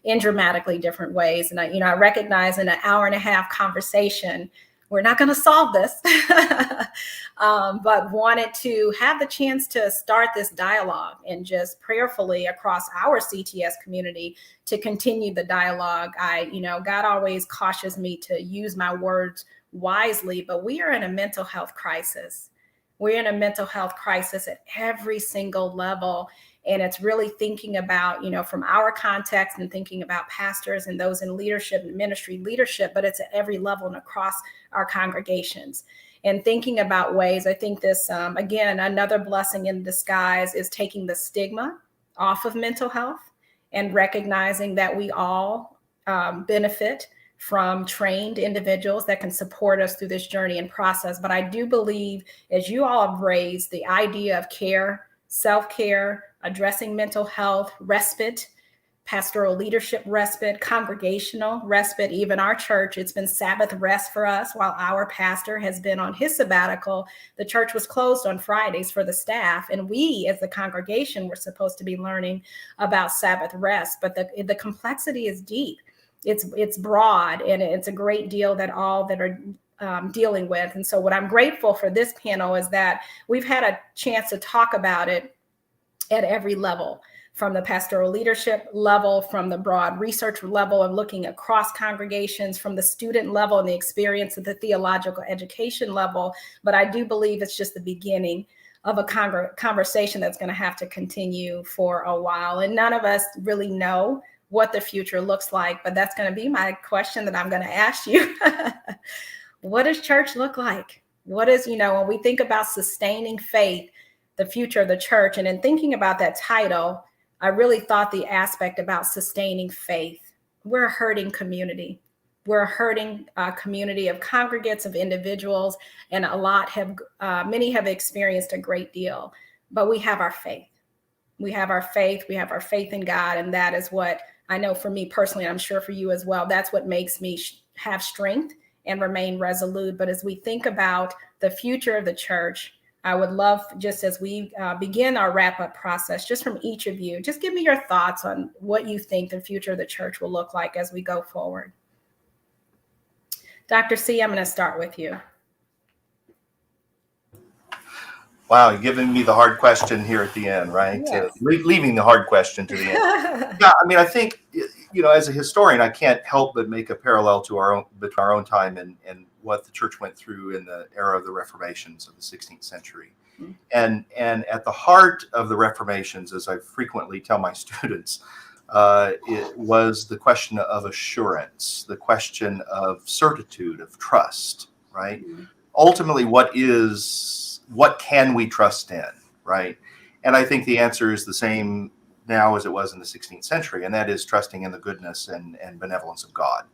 in dramatically different ways. And I recognize in an hour-and-a-half conversation, we're not going to solve this, but wanted to have the chance to start this dialogue and just prayerfully across our CTS community to continue the dialogue. God always cautions me to use my words wisely, but we are in a mental health crisis. We're in a mental health crisis at every single level. And it's really thinking about, from our context and thinking about pastors and those in leadership and ministry leadership, but it's at every level and across our congregations. And thinking about ways, I think this, again, another blessing in disguise is taking the stigma off of mental health and recognizing that we all benefit from trained individuals that can support us through this journey and process. But I do believe, as you all have raised, the idea of care, self-care, addressing mental health, respite, pastoral leadership respite, congregational respite. Even our church, it's been Sabbath rest for us while our pastor has been on his sabbatical. The church was closed on Fridays for the staff, and we as the congregation were supposed to be learning about Sabbath rest. But the complexity is deep. It's broad, and it's a great deal that all that are dealing with. And so what I'm grateful for this panel is that we've had a chance to talk about it at every level, from the pastoral leadership level, from the broad research level of looking across congregations, from the student level and the experience at the theological education level. But I do believe it's just the beginning of a conversation that's going to have to continue for a while. And none of us really know what the future looks like, but that's going to be my question that I'm going to ask you. What does church look like? What is, when we think about sustaining faith, the future of the church, and in thinking about that title, I really thought the aspect about sustaining faith. We're a hurting community. We're a hurting community of congregates, of individuals, and many have experienced a great deal, but we have our faith. We have our faith. We have our faith in God. And that is what I know for me personally, I'm sure for you as well, that's what makes me have strength and remain resolute. But as we think about the future of the church, I would love, just as we begin our wrap-up process, just from each of you, just give me your thoughts on what you think the future of the church will look like as we go forward. Dr. C, I'm going to start with you. Wow, you're giving me the hard question here at the end, right? Yes. Leaving the hard question to the end. Yeah, I mean, I think, as a historian, I can't help but make a parallel to our own time and what the church went through in the era of the Reformations of the 16th century. Mm-hmm. And at the heart of the Reformations, as I frequently tell my students, it was the question of assurance, the question of certitude, of trust, right? Mm-hmm. Ultimately, what can we trust in, right? And I think the answer is the same now as it was in the 16th century, and that is trusting in the goodness and benevolence of God.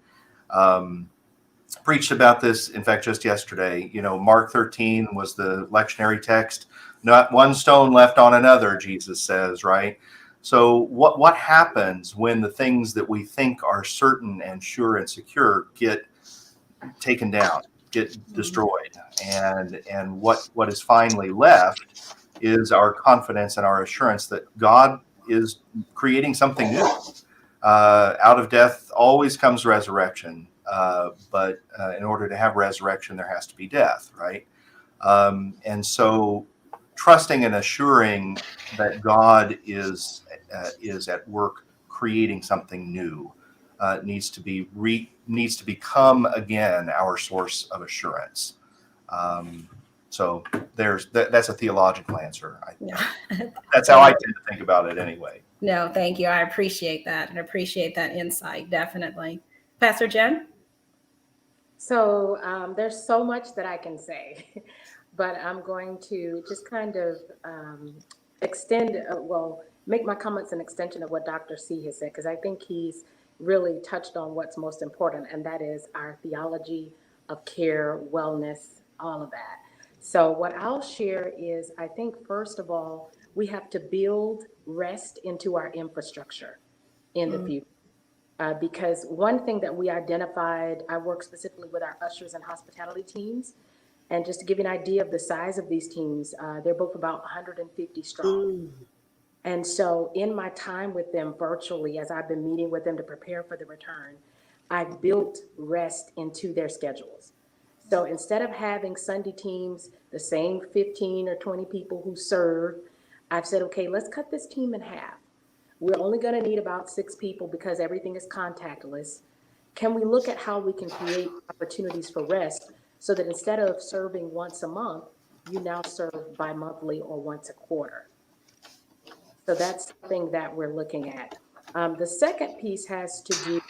Preached about this, in fact, just yesterday. Mark 13 was the lectionary text. Not one stone left on another, Jesus says, right? So what happens when the things that we think are certain and sure and secure get taken down, get destroyed, and what is finally left is our confidence and our assurance that God is creating something new. Out of death always comes resurrection, but in order to have resurrection, there has to be death, right? And so trusting and assuring that God is at work creating something new needs to become again our source of assurance. So that's a theological answer. That's how I tend to think about it anyway. No, thank you. I appreciate that and appreciate that insight. Definitely. Pastor Jen? So there's so much that I can say, but I'm going to just kind of make my comments an extension of what Dr. C has said, because I think he's really touched on what's most important, and that is our theology of care, wellness, all of that. So what I'll share is, I think, first of all, we have to build rest into our infrastructure in the future. Because one thing that we identified, I work specifically with our ushers and hospitality teams. And just to give you an idea of the size of these teams, they're both about 150 strong. And so in my time with them virtually, as I've been meeting with them to prepare for the return, I've built rest into their schedules. So instead of having Sunday teams, the same 15 or 20 people who serve, I've said, okay, let's cut this team in half. We're only going to need about 6 people because everything is contactless. Can we look at how we can create opportunities for rest so that instead of serving once a month, you now serve bi-monthly or once a quarter? So that's something that we're looking at. The second piece has to do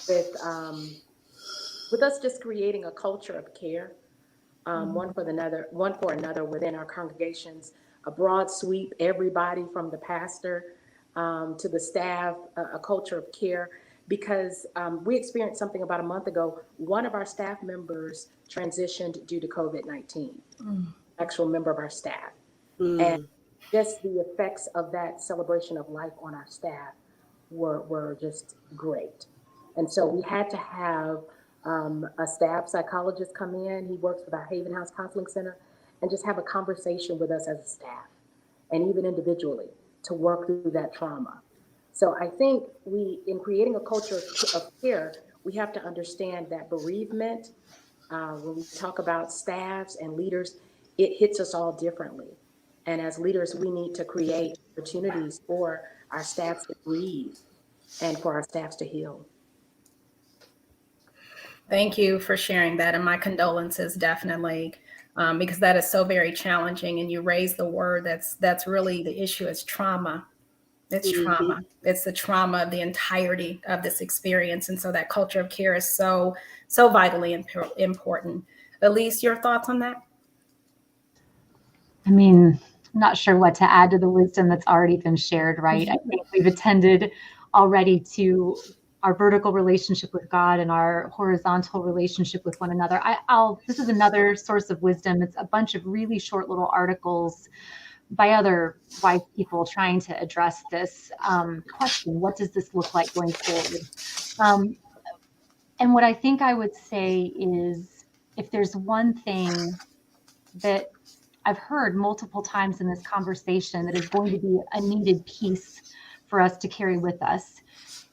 with us just creating a culture of care, one for another within our congregations, a broad sweep, everybody from the pastor to the staff, a culture of care, because we experienced something about a month ago. One of our staff members transitioned due to COVID-19, actual member of our staff. And just the effects of that celebration of life on our staff were just great. And so we had to have a staff psychologist come in. He works with our Haven House Counseling Center, and just have a conversation with us as a staff and even individually to work through that trauma. So I think in creating a culture of care, we have to understand that bereavement, when we talk about staffs and leaders, it hits us all differently. And as leaders, we need to create opportunities for our staffs to breathe and for our staffs to heal. Thank you for sharing that, and my condolences, definitely, because that is so very challenging. And you raised the word that's really the issue is trauma. It's trauma. It's the trauma of the entirety of this experience, and so that culture of care is so vitally important. Elise, your thoughts on that? I mean, I'm not sure what to add to the wisdom that's already been shared, right? I think we've attended already to our vertical relationship with God and our horizontal relationship with one another. This is another source of wisdom. It's a bunch of really short little articles by other wise people trying to address this question. What does this look like going forward? And what I think I would say is, if there's one thing that I've heard multiple times in this conversation that is going to be a needed piece for us to carry with us,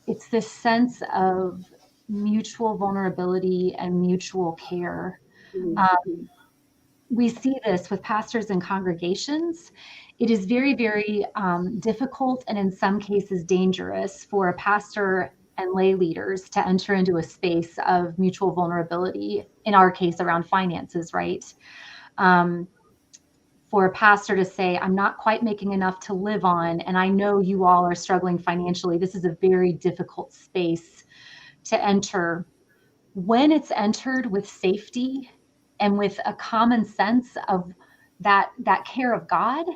it's this sense of mutual vulnerability and mutual care. We see this with pastors and congregations. It is very, very difficult, and in some cases dangerous, for a pastor and lay leaders to enter into a space of mutual vulnerability, in our case around finances, right? For a pastor to say, I'm not quite making enough to live on, and I know you all are struggling financially. This is a very difficult space to enter. When it's entered with safety and with a common sense of that care of God.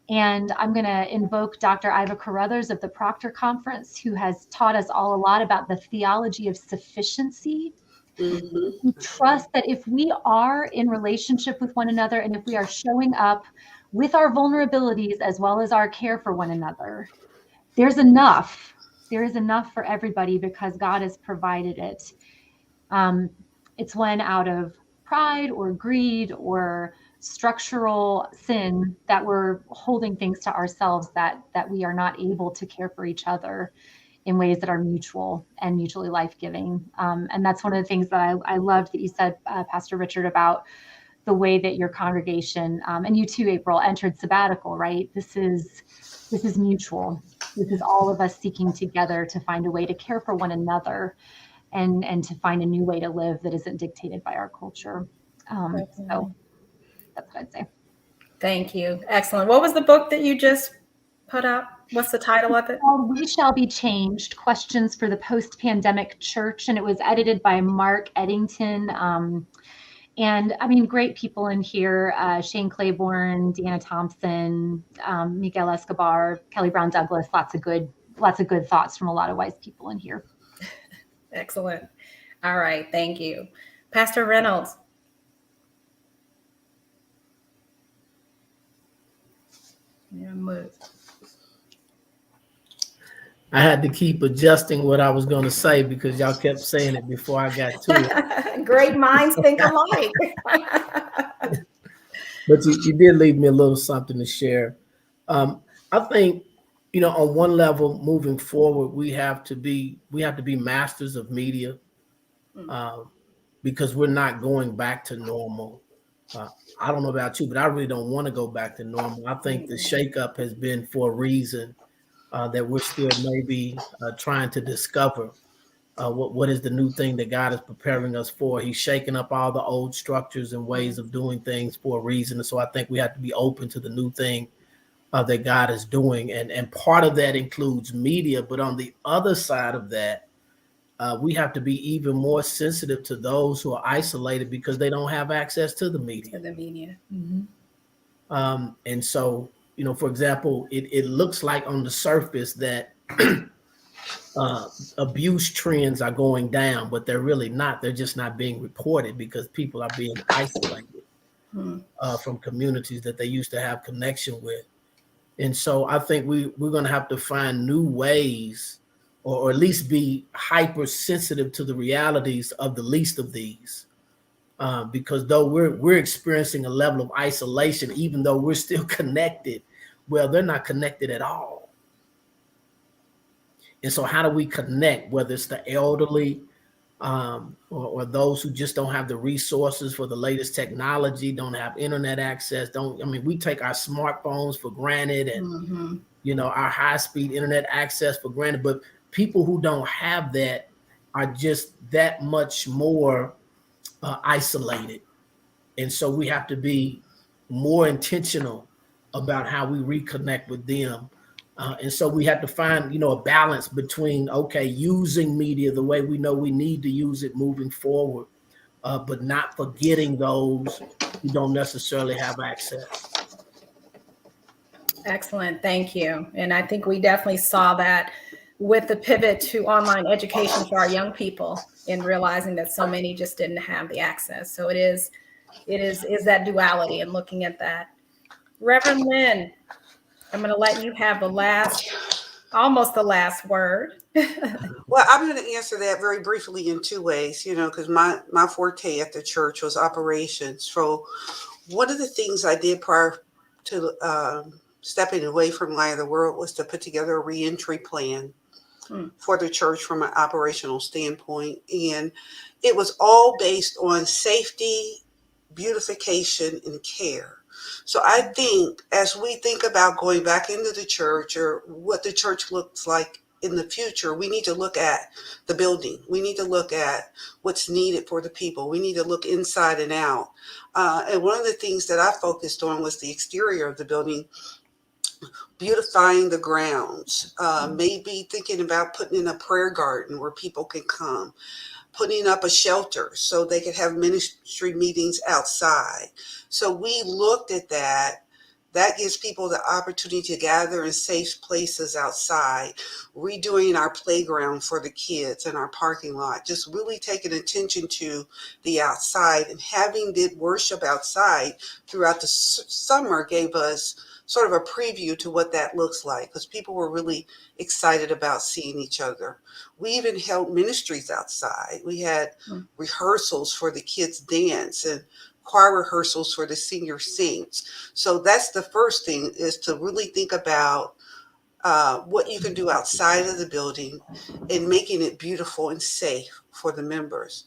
And I'm going to invoke Dr. Iva Carruthers of the Proctor Conference, who has taught us all a lot about the theology of sufficiency. We trust that if we are in relationship with one another, and if we are showing up with our vulnerabilities as well as our care for one another, there's enough. There is enough for everybody because God has provided it. It's when out of pride or greed or structural sin that we're holding things to ourselves that we are not able to care for each other in ways that are mutual and mutually life-giving. And that's one of the things that I loved that you said, Pastor Richard, about the way that your congregation, and you too, April, entered sabbatical, right? This is mutual. This is all of us seeking together to find a way to care for one another and to find a new way to live that isn't dictated by our culture. So that's what I'd say. Thank you. Excellent. What was the book that you just put up? What's the title of it? We Shall Be Changed, Questions for the Post-Pandemic Church. And it was edited by Mark Eddington. And I mean, great people in here, Shane Claiborne, Deanna Thompson, Miguel Escobar, Kelly Brown Douglas, lots of good thoughts from a lot of wise people in here. Excellent. All right. Thank you. Pastor Reynolds. Yeah, move. I had to keep adjusting what I was going to say because y'all kept saying it before I got to it. Great minds think alike. But you did leave me a little something to share. I think, on one level, moving forward, we have to be masters of media, because we're not going back to normal. I don't know about you, but I really don't want to go back to normal. I think the shakeup has been for a reason that we're still maybe trying to discover. What is the new thing that God is preparing us for? He's shaking up all the old structures and ways of doing things for a reason. And so I think we have to be open to the new thing that God is doing. And part of that includes media. But on the other side of that, we have to be even more sensitive to those who are isolated because they don't have access to the media. And so, for example, it looks like on the surface that abuse trends are going down, but they're really not. They're just not being reported because people are being isolated from communities that they used to have connection with. And so I think we're going to have to find new ways, or at least be hypersensitive to the realities of the least of these. Because though we're experiencing a level of isolation, even though we're still connected, well, they're not connected at all. And so how do we connect, whether it's the elderly or those who just don't have the resources for the latest technology, don't have internet access, we take our smartphones for granted and, our high-speed internet access for granted, but people who don't have that are just that much more isolated. And so we have to be more intentional about how we reconnect with them. And so we have to find, a balance between, using media the way we know we need to use it moving forward, but not forgetting those who don't necessarily have access. Excellent. Thank you. And I think we definitely saw that with the pivot to online education for our young people, in realizing that so many just didn't have the access. So it is that duality and looking at that. Reverend Lynn, I'm going to let you have almost the last word. Well, I'm going to answer that very briefly in two ways, because my forte at the church was operations. So one of the things I did prior to stepping away from Light of the World was to put together a reentry plan for the church from an operational standpoint. And it was all based on safety, beautification, and care. So I think as we think about going back into the church or what the church looks like in the future, we need to look at the building. We need to look at what's needed for the people. We need to look inside and out. And one of the things that I focused on was the exterior of the building, beautifying the grounds, maybe thinking about putting in a prayer garden where people can come, putting up a shelter so they could have ministry meetings outside. So we looked at that. That gives people the opportunity to gather in safe places outside, redoing our playground for the kids and our parking lot, just really taking attention to the outside, and having did worship outside throughout the summer gave us sort of a preview to what that looks like, because people were really excited about seeing each other. We even held ministries outside. We had rehearsals for the kids' dance and choir rehearsals for the senior sings. So that's the first thing, is to really think about what you can do outside of the building and making it beautiful and safe for the members.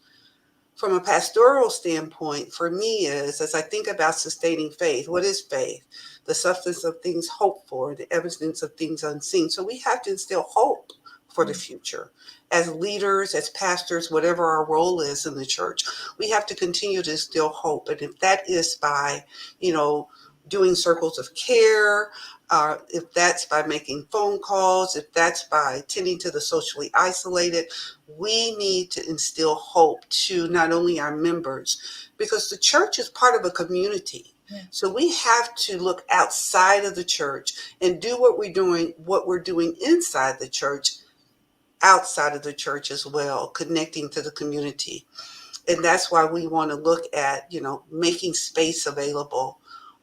From a pastoral standpoint, for me, is as I think about sustaining faith, what is faith? The substance of things hoped for, the evidence of things unseen. So we have to instill hope for the future. As leaders, as pastors, whatever our role is in the church, we have to continue to instill hope. And if that is by, doing circles of care, if that's by making phone calls, if that's by tending to the socially isolated, we need to instill hope to not only our members, because the church is part of a community. Yeah. So we have to look outside of the church and do what we're doing inside the church, outside of the church as well, connecting to the community. And that's why we want to look at, making space available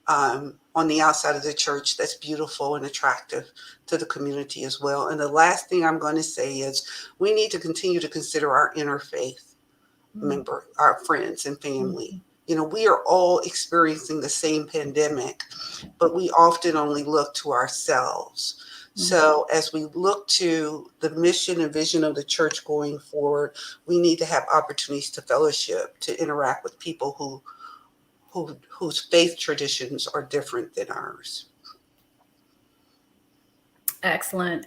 on the outside of the church that's beautiful and attractive to the community as well. And the last thing I'm going to say is we need to continue to consider our interfaith member, our friends and family. We are all experiencing the same pandemic, but we often only look to ourselves. So as we look to the mission and vision of the church going forward, we need to have opportunities to fellowship, to interact with people whose faith traditions are different than ours. Excellent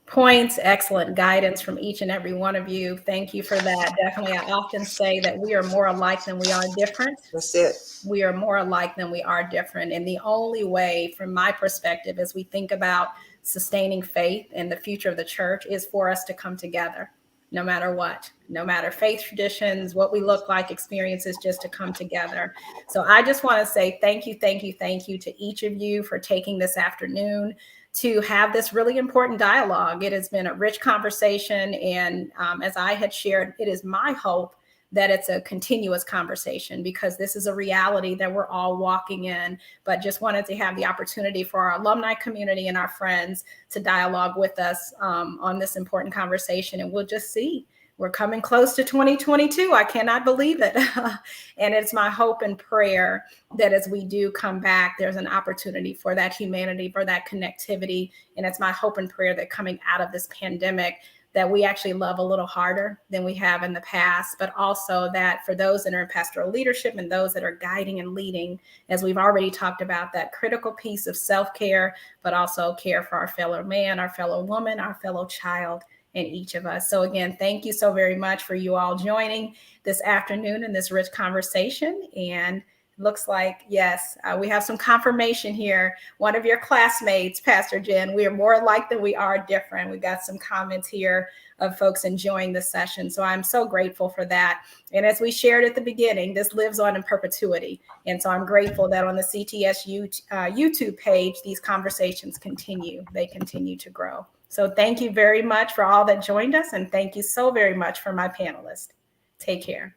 points, excellent guidance from each and every one of you. Thank you for that. Definitely, I often say that we are more alike than we are different. That's it. We are more alike than we are different. And the only way, from my perspective, as we think about sustaining faith and the future of the church, is for us to come together, no matter what, no matter faith traditions, what we look like, experiences, just to come together. So I just want to say thank you to each of you for taking this afternoon to have this really important dialogue. It has been a rich conversation. And as I had shared, it is my hope that it's a continuous conversation, because this is a reality that we're all walking in, but just wanted to have the opportunity for our alumni community and our friends to dialogue with us on this important conversation. And we'll just see. We're coming close to 2022. I cannot believe it. And it's my hope and prayer that as we do come back, there's an opportunity for that humanity, for that connectivity. And it's my hope and prayer that coming out of this pandemic, that we actually love a little harder than we have in the past, but also that for those that are in pastoral leadership and those that are guiding and leading, as we've already talked about, that critical piece of self-care, but also care for our fellow man, our fellow woman, our fellow child, and each of us. So again, thank you so very much for you all joining this afternoon in this rich conversation. And looks like, yes, we have some confirmation here. One of your classmates, Pastor Jen, we are more alike than we are different. We got some comments here of folks enjoying the session. So I'm so grateful for that. And as we shared at the beginning, this lives on in perpetuity. And so I'm grateful that on the CTS YouTube page, these conversations continue. They continue to grow. So thank you very much for all that joined us. And thank you so very much for my panelists. Take care.